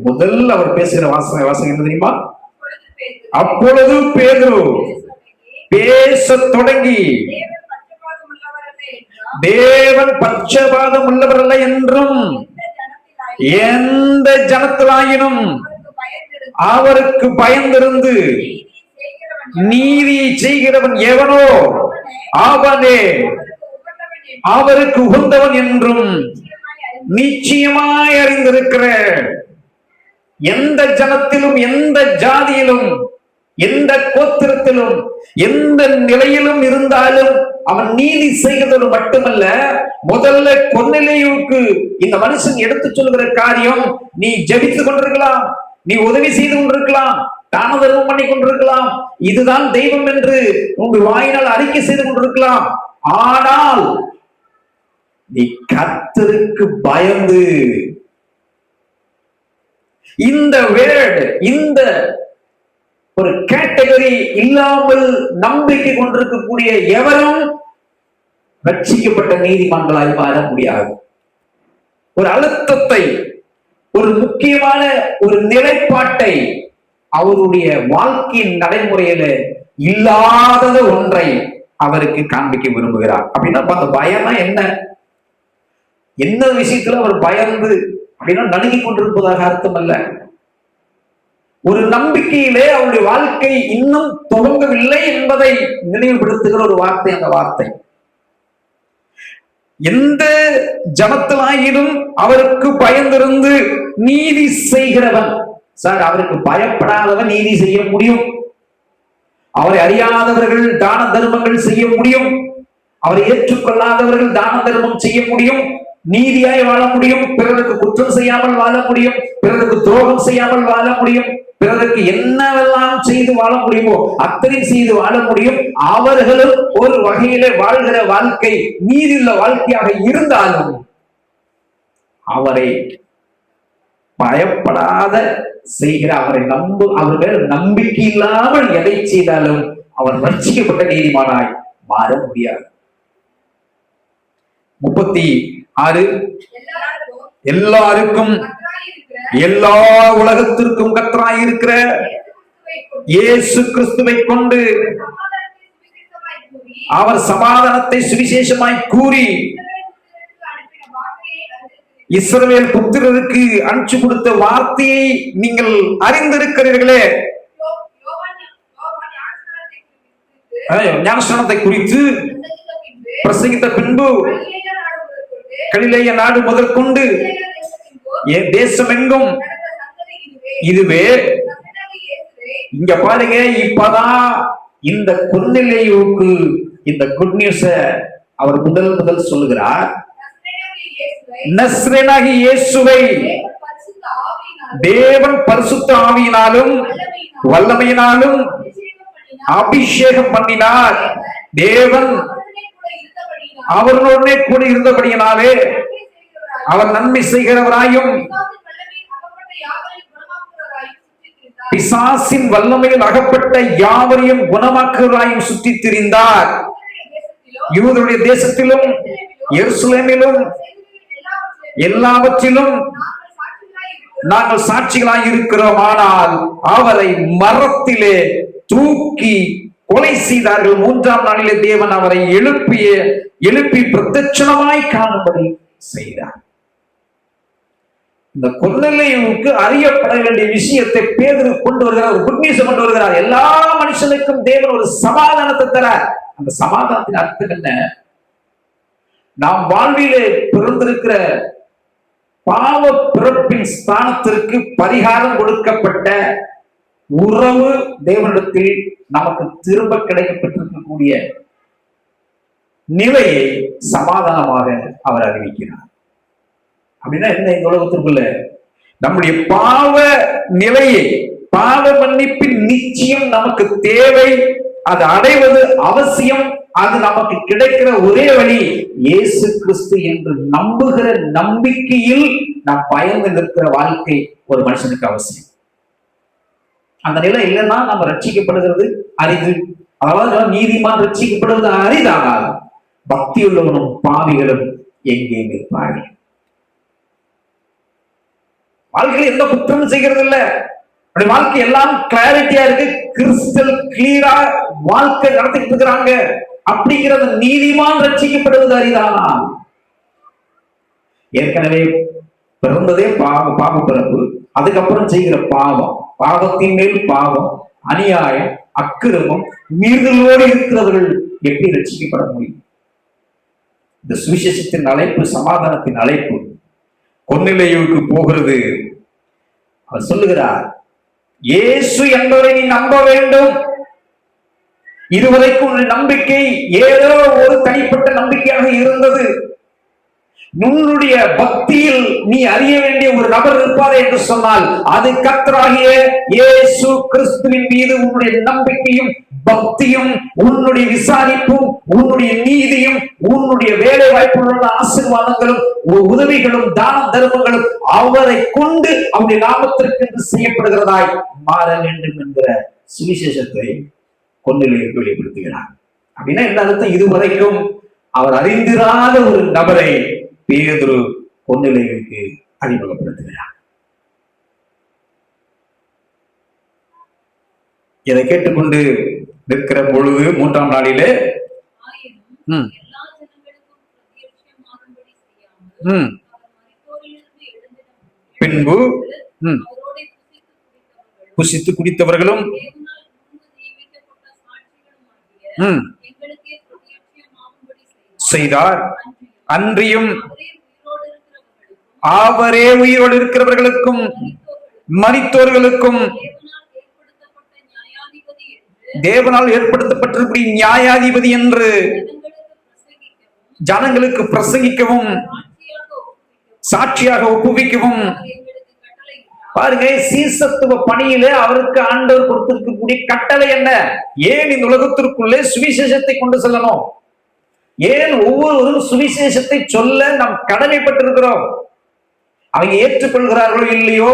S1: முதல்ல அவர் பேசுகிற வாசகம் என்ன தெரியுமா? அப்பொழுது பேதுரு பேச தொடங்கி, தேவன் பட்சபாதம் உள்ளவர் அல்ல என்றும் எந்த ஜனத்திலாயினும் அவருக்கு பயந்திருந்து நீதியை செய்கிறவன் எவனோ அவனே அவருக்கு உகந்தவன் என்றும் நிச்சயமாய் அறிந்திருக்கிற. எந்த ஜனத்திலும், எந்த ஜாதியிலும், எந்த கோத்திரத்திலும், எந்த நிலையிலும் இருந்தாலும் அவன் நீதி செய்கிறது மட்டுமல்ல, முதல்ல கொர்நேலியுவுக்கு இந்த மனுஷன் எடுத்து சொல்லுகிற காரியம், நீ ஜெபித்துக் கொண்டிருக்கலாம், நீ உதவி செய்து கொண்டிருக்கலாம், தான தர்மம் பண்ணி கொண்டிருக்கலாம், இதுதான் தெய்வம் என்று உங்கள் வாயினால் அறிக்கை செய்து கொண்டிருக்கலாம், ஆனால் நீ கர்த்தருக்கு பயந்து இந்த வேர்ட், இந்த ஒரு கேட்டகரி இல்லாமல் நம்பிக்கை கொண்டிருக்கக்கூடிய எவரும் ரட்சிக்கப்பட்ட நீதிமான்களாய் மாற முடியாது. ஒரு அழுத்தத்தை, ஒரு முக்கியமான ஒரு நிலைப்பாட்டை அவருடைய வாழ்க்கையின் நடைமுறையில இல்லாதத ஒன்றை அவருக்கு காண்பிக்க விரும்புகிறார். அப்படின்னா அந்த பயம்னா என்ன? என்ன விஷயத்துல அவர் பயந்து அப்படின்னா நடுங்கிக் கொண்டிருப்பதாக அர்த்தம் அல்ல. ஒரு நம்பிக்கையிலே அவருடைய வாழ்க்கை இன்னும் துவங்கவில்லை என்பதை நினைவுபடுத்துகிற ஒரு வார்த்தை அந்த வார்த்தை. எந்த ஜனத்திலாயினும் அவருக்கு பயந்திருந்து நீதி செய்கிறவன். சார், அவருக்கு பயப்படாதவன் நீதி செய்ய முடியும். அவரை அறியாதவர்கள் தான தர்மங்கள் செய்ய முடியும். அவரை ஏற்றுக்கொள்ளாதவர்கள் தான தர்மம் செய்ய முடியும். நீதியாய் வாழ முடியும். பிறருக்கு குற்றம் செய்யாமல் வாழ முடியும். பிறருக்கு துரோகம் செய்யாமல் வாழ முடியும். பிறருக்கு என்னவெல்லாம் செய்து வாழ முடியுமோ அத்தனை செய்து வாழ முடியும். அவர்களும் ஒரு வகையில வாழ்கிற வாழ்க்கை நீதியுள்ள வாழ்க்கையாக இருந்தாலும் அவரை பயப்படாத செய்கிற, அவரை அவர் மேல் நம்பிக்கை இல்லாமல் எதை செய்தாலும் அவர் ரட்சிக்கப்பட்ட நீதிமானாய் மாற முடியாது. 36 எல்லாருக்கும் எல்லா உலகத்திற்கும் கர்த்தராய் இருக்கிற இயேசு கிறிஸ்துவை கொண்டு அவர் சமாதானத்தை சுவிசேஷமாய் கூறி இஸ்ரவேல் புத்திரருக்கு அனுப்பிச்சு கொடுத்த வார்த்தையை நீங்கள் அறிந்திருக்கிறீர்களே. ஞானஸ்நானத்தை குறித்து பிரசங்கித்த பின்பு கலிலேய நாடு முதற்கொண்டு தேசம் எங்கும் இதுவே. இங்க பாருங்க, இப்பதான் இந்த கொர்நேலியுவுக்கு இந்த குட் நியூஸ அவர் முதல் சொல்லுகிறார். நஸ்ரேனாகிய இயேசுவை தேவன் பரிசுத்த ஆவியினாலும் வல்லமையினாலும் அபிஷேகம் பண்ணினார். தேவன் அவர்களுடனே கூட இருந்தபடியினாலே அவர் நன்மை செய்கிறவராயும் பிசாசின் வல்லமையில் அகப்பட்ட யாவரையும் குணமாக்குவராயும் சுற்றி திரிந்தார். யூதருடைய தேசத்திலும் எருசலேமிலும் எல்லாவற்றிலும் நாங்கள் சாட்சிகளாய் இருக்கிறோம். ஆனால் அவரை மரத்திலே தூக்கி கொலை செய்தார்கள். 3ஆம் நாளிலே தேவன் அவரை எழுப்பி பிரத்யட்சமாய் காணும்படி செய்தார். இந்த கொர்நேலியுவுக்கு அறியப்பட வேண்டிய விஷயத்தை பேதுரு கொண்டு வருகிறார், ஒரு குட் நியூஸ் கொண்டு வருகிறார். எல்லா மனுஷனுக்கும் தேவன் ஒரு சமாதானத்தை தரார். அந்த சமாதானத்தின் அர்த்தம் என்ன? நாம் வாழ்விலே பிறந்திருக்கிற பாவ பிறப்பின் ஸ்தானத்திற்கு பரிகாரம் கொடுக்கப்பட்ட உறவு தேவனிடத்தில் நமக்கு திரும்ப கிடைக்கப்பட்டிருக்கக்கூடிய நிலையை சமாதானமாக அவர் அறிவிக்கிறார். அப்படின்னா என்ன? இந்த உலகத்திற்குள்ள நம்முடைய பாவ நிலையை, பாவ மன்னிப்பின் நிச்சயம் நமக்கு தேவை, அது அடைவது அவசியம். அது நமக்கு கிடைக்கிற ஒரே வழி இயேசு கிறிஸ்து என்று நம்புகிற நம்பிக்கையில் நாம் பயந்து நிற்கிற வாழ்க்கை ஒரு மனுஷனுக்கு அவசியம். அந்த நிலை இல்லைன்னா நம்ம ரட்சிக்கப்படுகிறது அரிது. அதாவது நீதிமான் ரட்சிக்கப்படுவது அரிதானால் பக்தியுள்ளவனும் பாவிகளும் எங்கே நிற்பார்கள்? வாழ்க்கையில் எந்த குற்றமும் செய்கிறது இல்ல. வாழ்க்கை எல்லாம் கிளாரிட்டியா இருக்கு, கிறிஸ்டல் கிளியரா வாழ்க்கை நடத்திட்டு இருக்கிறாங்க. அப்படிங்கிறது நீதிமான் ரட்சிக்கப்படுவது அரிதானா? ஏற்கனவே பிறந்ததே பாவ பிறப்பு, அதுக்கப்புறம் செய்கிற பாவம், பாவத்தின் மேல் பாவம், அநியாயம், அக்கிரமம், மீறுதலோடு இருக்கிறவர்கள் எப்படி ரட்சிக்கப்பட முடியும்? இந்த சுவிசேஷத்தின் அழைப்பு, சமாதானத்தின் அழைப்பு கொர்நேலியுவுக்கு போகிறது. அவர் சொல்லுகிறார், இயேசு என்பவரை நீ நம்ப வேண்டும். இதுவரைக்கும் உன் நம்பிக்கை ஏதோ ஒரு தனிப்பட்ட நம்பிக்கையாக இருந்தது. உன்னுடைய பக்தியில் நீ அறிய வேண்டிய ஒரு நபர் இருப்பார் என்று சொன்னால் அது கர்த்தராகிய இயேசு கிறிஸ்துவின் மீது உன்னுடைய நம்பிக்கையும் பக்தியும், உன்னுடைய விசாரிப்பும், உன்னுடைய நீதியும், உன்னுடைய வேலை வாய்ப்புள்ள ஆசீர்வாதங்களும், உதவிகளும், தான தர்மங்களும் அவரை கொண்டு அவருடைய நாமத்திற்கு செய்யப்படுகிறதாய் மாற வேண்டும் என்கிற சுவிசேஷத்தை கொர்நேலியுவுக்கு வெளிப்படுத்துகிறார். அப்படின்னா என்ன அர்த்தம்? இதுவரைக்கும் அவர் அறிந்திராத ஒரு நபரை பேதுரு கொர்நேலியுவுக்கு அறிமுகப்படுத்துகிறார். இதை கேட்டுக்கொண்டு நிற்கிற பொழுது 3ஆம் நாளிலே பின்பு புசித்து குடித்தவர்களும் செய்தார். அன்றியும் அவரே உயிரோடு இருக்கிறவர்களுக்கும் மரித்தோர்களுக்கும் தேவனால் ஏற்படுத்தப்பட்டிருக்கிற நியாயாதிபதி என்று ஜனங்களுக்கு பிரசங்கிக்கவும் சாட்சியாக ஒப்புவிக்கவும். பாருங்க, சீசத்துவ பணியிலே அவருக்கு ஆண்டவர் கொடுத்திருக்கக்கூடிய கட்டளை என்ன? ஏன் இந்த உலகத்திற்குள்ளே சுவிசேஷத்தை கொண்டு செல்லணும்? ஏன் ஒவ்வொருவரும் சுவிசேஷத்தை சொல்ல நாம் கடமைப்பட்டிருக்கிறோம்? அவங்க ஏற்றுக்கொள்கிறார்களோ இல்லையோ,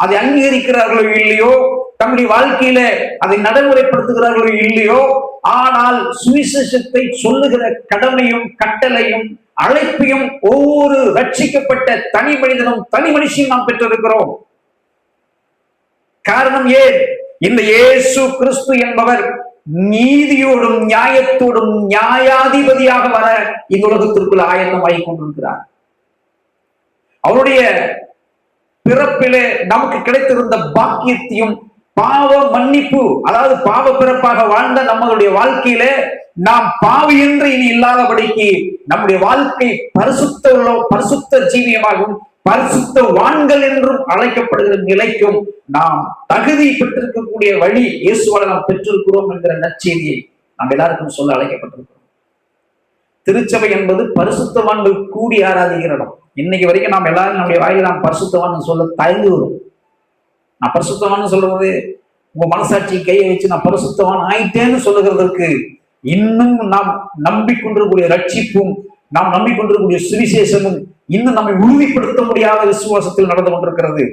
S1: அதை அங்கீகரிக்கிறார்களோ இல்லையோ, தம்முடைய வாழ்க்கையில அதை நடைமுறைப்படுத்துகிறார்களோ இல்லையோ, ஆனால் சுவிசேஷத்தை சொல்லுகிற கடமையும் கட்டளையும் அழைப்பையும் ஒவ்வொரு ரட்சிக்கப்பட்ட தனி மனிதனும் தனி மனுஷியும் நாம் பெற்றிருக்கிறோம். காரணம் ஏன்? இந்த இயேசு கிறிஸ்து என்பவர் நீதியோடும் நியாயத்தோடும் நியாயாதிபதியாக வர இந்த உலகத்திற்குள் ஆயத்தமாகி கொண்டிருக்கிறார். அவருடைய பிறப்பிலே நமக்கு கிடைத்திருந்த பாக்கியத்தையும் பாவ மன்னிப்பு, அதாவது பாவ பிறப்பாக வாழ்ந்த நம்மளுடைய வாழ்க்கையில நாம் பாவி என்று இனி இல்லாதபடிக்கு நம்முடைய வாழ்க்கை பரிசுத்த ஜீவியமாகவும் பரிசுத்த வான்கள் என்றும் அழைக்கப்படுகிற நிலைக்கும் நாம் தகுதி பெற்றிருக்கக்கூடிய வழி இயேசுவால் நாம் பெற்றிருக்கிறோம் என்கிற நற்செய்தியை நாம் எல்லாருக்கும் சொல்ல அழைக்கப்பட்டிருக்கிறோம். திருச்சபை என்பது பரிசுத்தவான்கள் கூடி ஆராதிக்கிற இடம். இன்னைக்கு வரைக்கும் நாம் எல்லாரும் நம்முடைய வாயில நாம் பரிசுத்தவான் சொல்ல தயங்கி வரும். நான் பரிசுத்தவான்னு சொல்றது உங்க மனசாட்சி கையை வச்சு நான் பரிசுத்தவான் ஆயிட்டேன்னு சொல்லுகிறதற்கு இன்னும் நாம் நம்பிக்கொண்டிருக்கூடிய ரட்சிப்பும், நாம் நம்பிக்கொண்டிருக்கூடிய சுவிசேஷமும் இன்னும் நம்மை உறுதிப்படுத்த முடியாத விசுவாசத்தில் நடந்து கொண்டிருக்கிறது.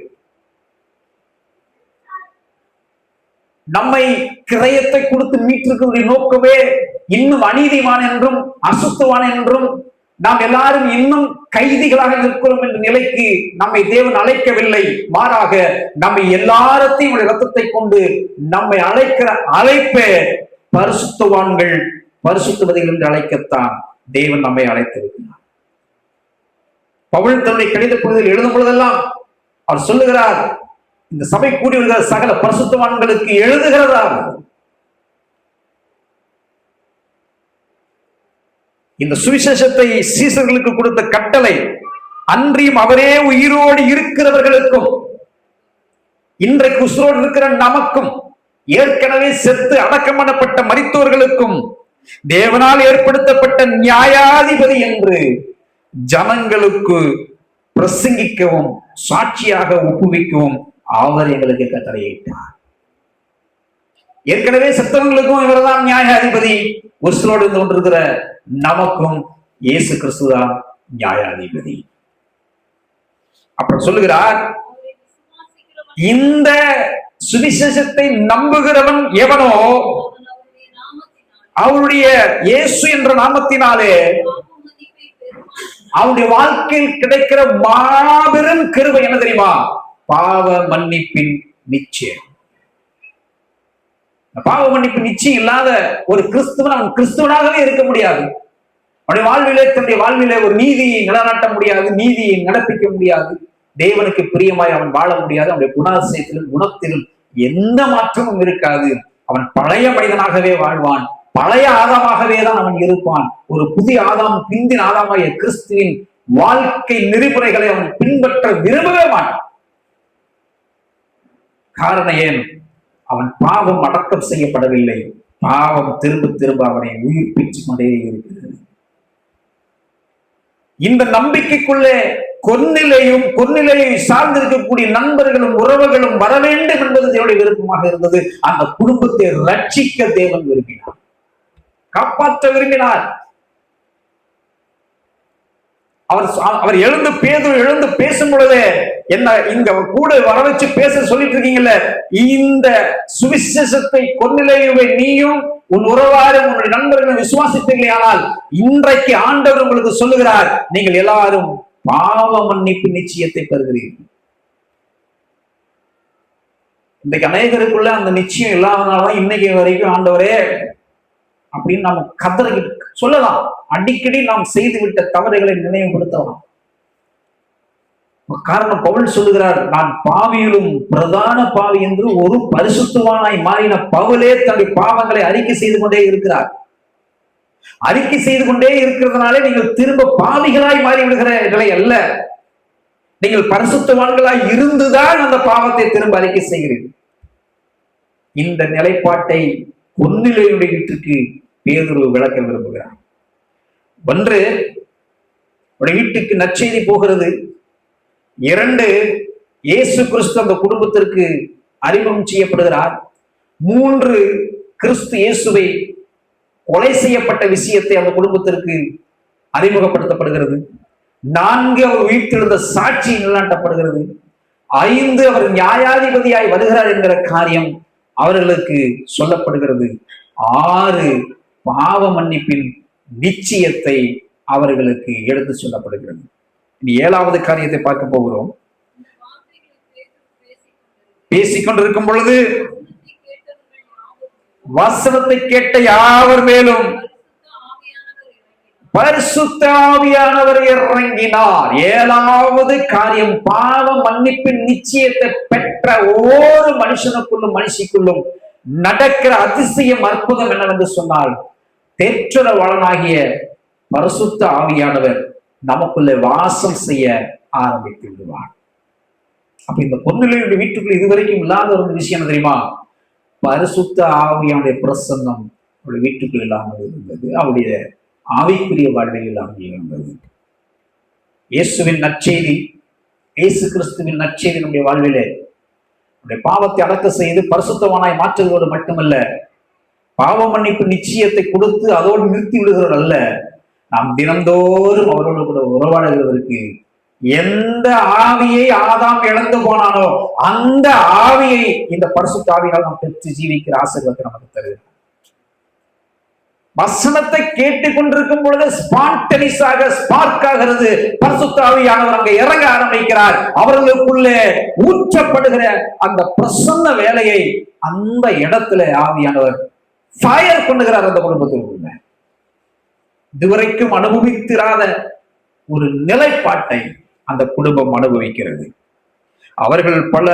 S1: நம்மை கிரயத்தை கொடுத்து மீட்டிருக்கக்கூடிய நோக்கமே இன்னும் அநீதிவான் என்றும் அசுத்தவான் என்றும் நாம் எல்லாரும் இன்னும் கைதிகளாக இருக்கிறோம் என்ற நிலைக்கு நம்மை தேவன் அழைக்கவில்லை. மாறாக நம்மை எல்லாரத்தையும் ரத்தத்தை கொண்டு நம்மை அழைக்கிற அழைப்பே பரிசுத்தவான்கள், பரிசுத்தவதிகள் என்று அழைக்கத்தான் தேவன் நம்மை அழைத்திருக்கிறார். பவுல் தன்னுடைய கடித பகுதியில் எழுதும் பொழுதெல்லாம் அவர் சொல்லுகிறார், இந்த சபை கூடி வருகிற சகல பரிசுத்தவான்களுக்கு எழுதுகிறதா. இந்த சுவிசேஷத்தை சீசர்களுக்கு கொடுத்த கட்டளை அன்றியும் அவரே உயிரோடு இருக்கிறவர்களுக்கும், இன்றைக்கு உயிரோடு இருக்கிற நமக்கும், ஏற்கனவே செத்து அடக்கம் பண்ணப்பட்ட மரித்தோர்களுக்கும் தேவனால் ஏற்படுத்தப்பட்ட நியாயாதிபதி என்று ஜனங்களுக்கு பிரசங்கிக்கவும் சாட்சியாக ஒப்புவிக்கவும் அவர் எங்களுக்கு கட்டளையிட்டார். ஏற்கனவே செத்தவங்களுக்கும் இவர்தான் நியாயாதிபதி, உயிரோடு இருந்து கொண்டிருக்கிற நமக்கும் இயேசு கிறிஸ்துதான் நியாயாதிபதி. அப்புறம் சொல்லுகிறார், இந்த சுவிசேஷத்தை நம்புகிறவன் எவனோ அவருடைய இயேசு என்ற நாமத்தினாலே அவருடைய வாழ்க்கையில் கிடைக்கிற மாபெரும் கிருபை என்ன தெரியுமா? பாவ மன்னிப்பின் நிச்சயம். பாவ மன்னிப்பு நிச்சயம் இல்லாத ஒரு கிறிஸ்துவன் அவன் கிறிஸ்துவனாகவே இருக்க முடியாது. அவனுடைய வாழ்விலே, தன்னுடைய வாழ்விலே ஒரு நீதியை நிலநாட்ட முடியாது, நீதியை நடப்பிக்க முடியாது, தேவனுக்கு பிரியமாய் அவன் வாழ முடியாது. அவனுடைய குணாதிசயத்திலும் குணத்திலும் எந்த மாற்றமும் இருக்காது. அவன் பழைய மனிதனாகவே வாழ்வான், பழைய ஆதாமாகவே தான் அவன் இருப்பான். ஒரு புதிய ஆதாம், பிந்தின் ஆதாமாய கிறிஸ்துவின் வாழ்க்கை நெறிமுறைகளை அவன் பின்பற்ற விரும்பவே மாட்டான். காரணம் ஏன்? அவன் பாவம் அடக்கம் செய்யப்படவில்லை. பாவம் திரும்ப திரும்ப அவனை உயிர்ப்பிச்சு கொண்டே இருக்கிறது. இந்த நம்பிக்கைக்குள்ளே கொன்னிலையை சார்ந்திருக்கக்கூடிய நண்பர்களும் உறவுகளும் வர வேண்டும் என்பது தேவனுடைய விருப்பமாக இருந்தது. அந்த குடும்பத்தை ரட்சிக்க தேவன் விரும்பினார், காப்பாற்ற விரும்பினார். அவர் எழுந்து பேசும் பொழுதே என்ன இங்க கூட வர வச்சு பேச சொல்லிட்டு இருக்கீங்கல்ல, இந்த சுவிசேஷத்தை கொன்னிலையுவை நீயும் உன் உறவாரும் உன்னுடைய நண்பர்களும் விசுவாசித்தீர்களே, ஆனால் இன்றைக்கு ஆண்டவர் உங்களுக்கு சொல்லுகிறார், நீங்கள் எல்லாரும் பாவ மன்னிப்பு நிச்சயத்தை பெறுகிறீர்கள். இன்றைக்கு அநேகருக்குள்ள அந்த நிச்சயம் இல்லாதனாலதான் இன்னைக்கு வரைக்கும் ஆண்டவரே அப்படின்னு நாம் கதறி சொல்லலாம். அடிக்கடி நாம் செய்துவிட்ட தவறுகளை நினைவுபடுத்தலாம். காரணம், பவுல் சொல்லுகிறார், நான் பாவியிலும் பிரதான பாவி என்று ஒரு பரிசுத்தவானாய் மாறின பவுலே தன்னுடைய பாவங்களை அறிக்கை செய்து கொண்டே இருக்கிறார். அறிக்கை செய்து கொண்டே இருக்கிறதுனாலே நீங்கள் திரும்ப பாவிகளாய் மாறி விடுகிற நிலை அல்ல. நீங்கள் பரிசுத்தவான்களாய் இருந்துதான் அந்த பாவத்தை திரும்ப அறிக்கை செய்கிறீர்கள். இந்த நிலைப்பாட்டை கொன்னிலையுடைய வீட்டுக்கு பேதுரு விளக்க விரும்புகிறார். ஒன்று, வீட்டுக்கு நற்செய்தி போகிறது. 2, இயேசு கிறிஸ்து அந்த குடும்பத்திற்கு அறிமுகம் செய்யப்படுகிறார். 3, கிறிஸ்து இயேசுவை கொலை செய்யப்பட்ட விஷயத்தை அந்த குடும்பத்திற்கு அறிமுகப்படுத்தப்படுகிறது. 4, அவர் உயிர்த்தெழுந்த சாட்சி நிலைநாட்டப்படுகிறது. 5, அவர் நியாயாதிபதியாய் வருகிறார் என்கிற காரியம் அவர்களுக்கு சொல்லப்படுகிறது. 6, பாவ மன்னிப்பின் நிச்சயத்தை அவர்களுக்கு எடுத்து சொல்லப்படுகிறது. இனி 7வது காரியத்தை பார்க்க போகிறோம். பேசிக்கொண்டிருக்கும் பொழுது வசனத்தை கேட்ட யாவர் மேலும் பரிசுத்த ஆவியானவர் இறங்கினார். 7வது காரியம், பாவ மன்னிப்பின் நிச்சயத்தை பெற்ற ஒவ்வொரு மனுஷனுக்குள்ளும் மனுஷிக்குள்ளும் நடக்கிற அதிசயம், அற்புதம் என்னவென்று சொன்னால், தேற்றரவாளனாகிய பரிசுத்த ஆவியானவர் நமக்குள்ளே வாசம் செய்ய ஆரம்பித்து விடுவார். அப்ப இந்த பொன்னிலையுடைய வீட்டுக்குள்ள இதுவரைக்கும் இல்லாத ஒரு விஷயம் தெரியுமா? பரிசுத்த ஆவியானுடைய பிரசன்னம் அவருடைய வீட்டுக்குள் இல்லாமல் இருந்தது, அவருடைய ஆவிக்குரிய வாழ்வில் இல்லாமல் இருந்தது. இயேசுவின் நற்செய்தி, இயேசு கிறிஸ்துவின் நற்செய்தி நம்முடைய வாழ்விலே பாவத்தை அடக்க செய்து பரிசுத்தவானாய் மாற்றுவதோடு மட்டுமல்ல, பாவ மன்னிப்பு நிச்சயத்தை கொடுத்து அதோடு நிறுத்தி விடுகிறது அல்ல, நாம் தினந்தோறும் அவரோடு கூட உறவாடுகிறதற்கு எந்த ஆவியை ஆதாம் இழந்து போனானோ அந்த ஆவியை இந்த பரிசுத்த ஆவியால் நாம் பெற்று ஜீவிக்கிற ஆசீர்வாதத்தை நமக்கு தருகிறது. வசனத்தை கேட்டுக் கொண்டிருக்கும் பொழுது ஸ்பான்டனிஸாக ஸ்பார்க் ஆகிறது. பரிசுத்த ஆவியானவர் அங்கே இறங்க ஆரம்பிக்கிறார். அவர்களுக்குள்ளே ஊற்றப்படுகிற அந்த பிரசன்ன வேலையை அந்த இடத்துல ஆவியானவர் ஃபயர் பண்ணுகிறார். அந்த குடும்பத்திற்குள்ள இதுவரைக்கும் அனுபவித்திராத ஒரு நிலைப்பாட்டை அந்த குடும்பம் அனுபவிக்கிறது. அவர்கள் பல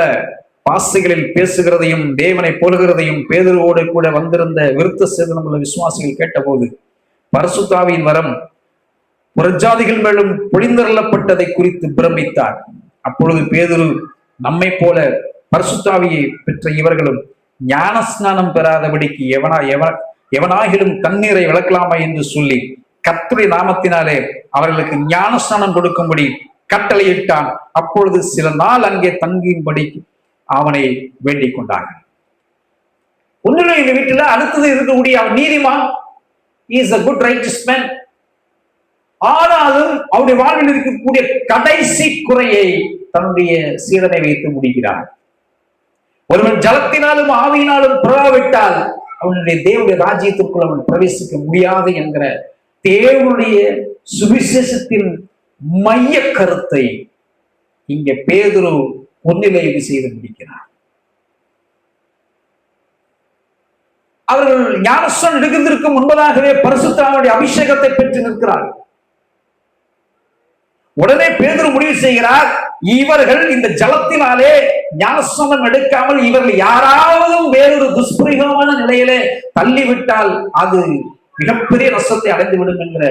S1: பாசைகளில் பேசுகிறதையும் தேவனை போலுகிறதையும் பேதுருவோடு கூட வந்திருந்த விருத்த சேதனமுள்ள விசுவாசிகள் கேட்டபோது பரிசுத்த ஆவியின் வரம் புறஜாதிகள் மேலும் பொழிந்தருளப்பட்டதை குறித்து பிரமித்தார். அப்பொழுது பேதுரு, நம்மை போல பரிசுத்த ஆவியை பெற்ற இவர்களும் ஞான ஸ்நானம் பெறாதபடிக்கு எவனாகிலும் தண்ணீரை விளக்கலாமா என்று சொல்லி கர்த்தருடைய நாமத்தினாலே அவர்களுக்கு ஞான ஸ்நானம் கொடுக்கும்படி கட்டளையிட்டான். அப்பொழுது சில நாள் அங்கே தங்கும்படி அவனை வேண்டிக் கொண்டார்கள். ஒன்றும் இந்த வீட்டுல அடுத்தது இருக்கக்கூடிய நீதிமான், is a good righteous man. ஆனாலும் அவருடைய வாழ்வில் இருக்கக்கூடிய கடைசி குறையை தன்னுடைய சீடனை வைத்து முடிக்கிறார். ஒருவன் ஜலத்தினாலும் ஆவியினாலும் பிறவாவிட்டால் அவனுடைய தேவனுடைய ராஜ்யத்திற்குள் அவன் பிரவேசிக்க முடியாது என்கிற தேவனுடைய சுவிசேஷத்தின் மைய கருத்தை இங்கே பேதுரு முன்னிலையில் செய்து முடிக்கிறார். அவர்கள் ஞானஸ்நானம் எடுக்கிறதற்கு முன்பதாகவே பரிசுத்த ஆவியுடைய அபிஷேகத்தை பெற்று நிற்கிறார்கள். உடனே பேதுரு முடிவு செய்கிறார், இவர்கள் இந்த ஜலத்தினாலே ஞானஸ்நானம் எடுக்காமல் இவர்கள் யாராவது வேறொரு துஷ்பிரயோகமான நிலையிலே தள்ளிவிட்டால் அது மிகப்பெரிய நஷ்டத்தை அடைந்துவிடும் என்கிற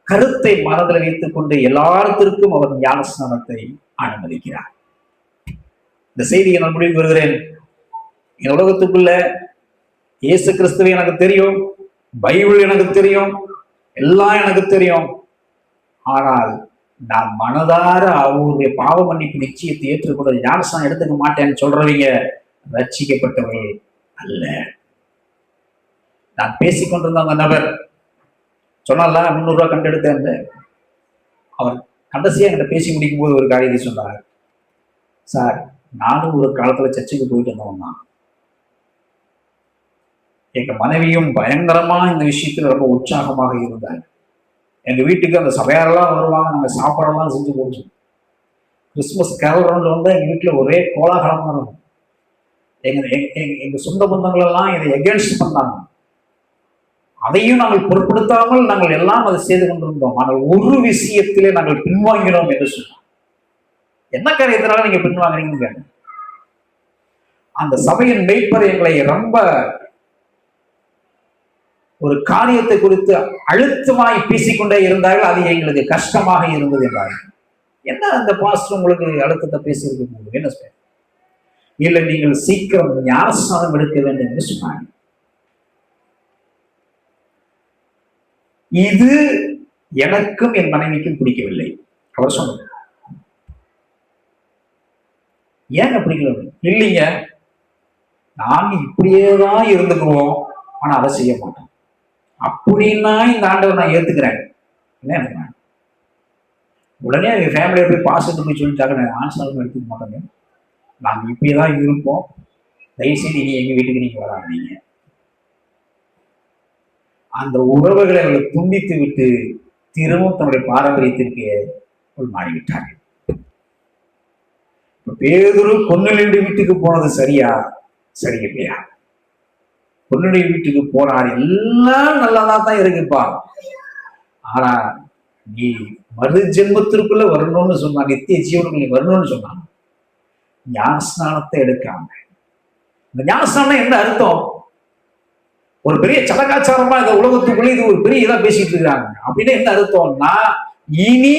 S1: கருத்தை மனதில் வைத்துக் கொண்டு எல்லாத்திற்கும் அவர் ஞானஸ்நானத்தை அனுமதிக்கிறார். இந்த செய்தியை நான் முடிவு வருகிறேன். என் உலகத்துக்குள்ள இயேசு கிறிஸ்துவை எனக்கு தெரியும், பைபிள் எனக்கு தெரியும், எல்லாம் எனக்கு தெரியும். ஆனால் நான் மனதார அவருடைய பாவ மன்னிப்பு நிச்சயத்தை ஏற்றுக்கொண்டு ஞானஸ்நானம் எடுத்துக்க மாட்டேன்னு சொல்றவங்க ரட்சிக்கப்பட்டவர்கள் அல்ல. நான் பேசிக்கொண்டிருந்த அந்த நபர் சொன்னால 300 ரூபாய் கண்டெடுத்தேன். அவர் கடைசியா என்கிட்ட பேசி முடிக்கும் போது ஒரு காரியத்தை சொன்னார். சார், நானும் ஒரு காலத்துல சர்ச்சுக்கு போயிட்டு இருந்தவன் தான். எங்க மனைவியும் பயங்கரமா இந்த விஷயத்துல ரொம்ப உற்சாகமாக இருந்தாங்க. எங்க வீட்டுக்கு அந்த சபையாரெல்லாம் வருவாங்க, நாங்க சாப்பாடெல்லாம் செஞ்சு போடுவோம். கிறிஸ்துமஸ் கேரல் ரவுண்ட்ல வந்து எங்க வீட்டுல ஒரே கோலாகலமா இருக்கும். எங்க சொந்த பந்தங்கள் எல்லாம் இதை எகென்ஸ்ட் பண்ணாங்க. அதையும் நாங்கள் பொருட்படுத்தாமல் நாங்கள் எல்லாம் அதை செய்து கொண்டிருந்தோம். ஆனால் ஒரு விஷயத்திலே நாங்கள் பின்வாங்கினோம் என்று சொன்னோம். என்ன காரியத்தினால நீங்க பின்வாங்கினீங்க? அந்த சபையின் மெய்ப்பர் எங்களை ரொம்ப ஒரு காரியத்தை குறித்து அழுத்தமாய் பேசிக்கொண்டே இருந்தார்கள். அது எங்களுக்கு கஷ்டமாக இருந்தது என்றார்கள். என்ன அந்த பாஸ்டர் உங்களுக்கு அழுத்தத்தை பேசியிருக்க போது என்ன சொல்ற? இல்லை, நீங்கள் சீக்கிரம் ஞானஸ்நானம் எடுக்க வேண்டும் என்று சொன்னாங்க. இது எனக்கும் என் மனைவிக்கும் பிடிக்கவில்லை. அவர் சொன்னார், ஏங்க பிடிக்கல? இல்லைங்க, நாங்க இப்படியேதான் இருந்துக்குவோம், ஆனா அதை செய்ய மாட்டோம். அப்படின்னா இந்த ஆண்டவர் நான் ஏத்துக்கிறேன். என்ன உடனே எங்க ஃபேமிலியை போய் பாசத்தை போய் சொல்லிட்டாங்க, நான் ஆன்சர் எடுத்துக்க மாட்டேங்க, நாங்க இப்படியேதான் இருப்போம், தயவுசெய்து இனி எங்க வீட்டுக்கு நீங்க வராதீங்க. அந்த உறவுகளை அவர்கள் துண்டித்து விட்டு திரும்பவும் தன்னுடைய பாரம்பரியத்திற்கு மாறிவிட்டார்கள். பேதுரு பொன்னுடைய வீட்டுக்கு போனது சரியா சரியில்லையா? பொன்னுடைய வீட்டுக்கு போனார், எல்லாம் நல்லதான் தான் இருக்குப்பா. ஆனா நீ மறு ஜென்மத்திற்குள்ள வரணும்னு சொன்னா, நித்திய ஜீவனுக்கு நீ வரணும்னு சொன்னான். ஞானஸ்நானத்தை எடுக்காம, இந்த ஞானஸ்நானம் என்ன அர்த்தம்? ஒரு பெரிய சடங்காச்சாரமா இந்த உலகத்துக்குள்ள இது ஒரு பெரிய இதா பேசிட்டு இருக்காங்க. அப்படின்னு என்ன அர்த்தம்னா, இனி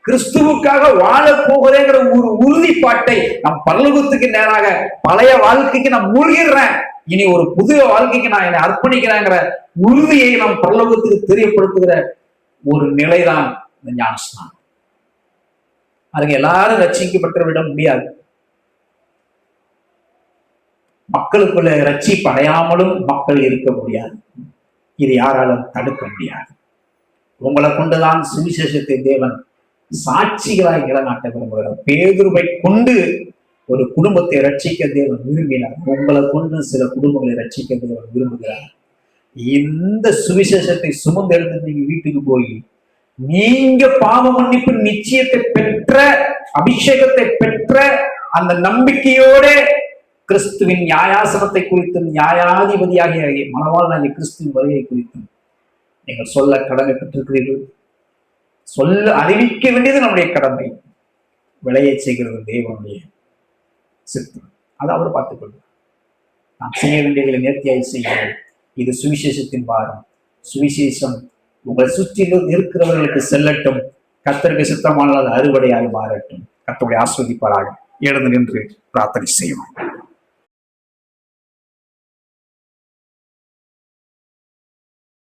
S1: கிறிஸ்துவுக்காக வாழ போகிறேங்கிற ஒரு உறுதிப்பாட்டை நம் பரலோகத்துக்கு நேராக பழைய வாழ்க்கைக்கு நான் மூழ்கிடுறேன், இனி ஒரு புது வாழ்க்கைக்கு நான் என்னை அர்ப்பணிக்கிறேங்கிற உறுதியை நம் பரலோகத்துக்கு தெரியப்படுத்துகிற ஒரு நிலைதான் இந்த ஞானஸ்நானம். அதுக்கு எல்லாரும் ரட்சிக்கப்பட்டு விட முடியாது. மக்களுக்குள்ள ரட்சிப்பு அடையாமலும் மக்கள் இருக்க முடியாது. இது யாராலும் தடுக்க முடியாது. உங்களை கொண்டுதான் சுவிசேஷத்தை தேவன் சாட்சிகளாய் நிலநாட்ட விரும்புகிறார். பேதுருவை கொண்டு ஒரு குடும்பத்தை ரட்சிக்க தேவன் விரும்பினார். உங்களை கொண்டு சில குடும்பங்களை ரட்சிக்க தேவன் விரும்புகிறார். இந்த சுவிசேஷத்தை சுமந்து எடுத்து நீங்க வீட்டுக்கு போய் நீங்க பாவ மன்னிப்பு நிச்சயத்தை பெற்ற, அபிஷேகத்தை பெற்ற அந்த நம்பிக்கையோட கிறிஸ்துவின் நியாயாசனத்தை குறித்தும் நியாயாதிபதியாகிய மணவாளனாகிய கிறிஸ்துவின் வருகை குறித்தும் நீங்கள் சொல்ல கடமை பெற்றிருக்கிறீர்கள். சொல்ல அறிவிக்க வேண்டியது நம்முடைய கடமை. விளையை செய்கிறது தேவனுடைய சித்தம். அதை அவர் பார்த்துக் கொள்வார். நாம் செய்ய வேண்டியதை நேர்த்தியாய் செய்கிறோம். இது சுவிசேஷத்தின் பாரம். சுவிசேஷம் உங்கள் சுற்றிலும் இருக்கிறவர்களுக்கு செல்லட்டும். கர்த்தருக்கு சித்தமானது அறுவடையாய் மாறட்டும். கர்த்தருடைய ஆஸ்வதிப்பாராக. எழுந்து நின்று பிரார்த்தனை செய்வோம்.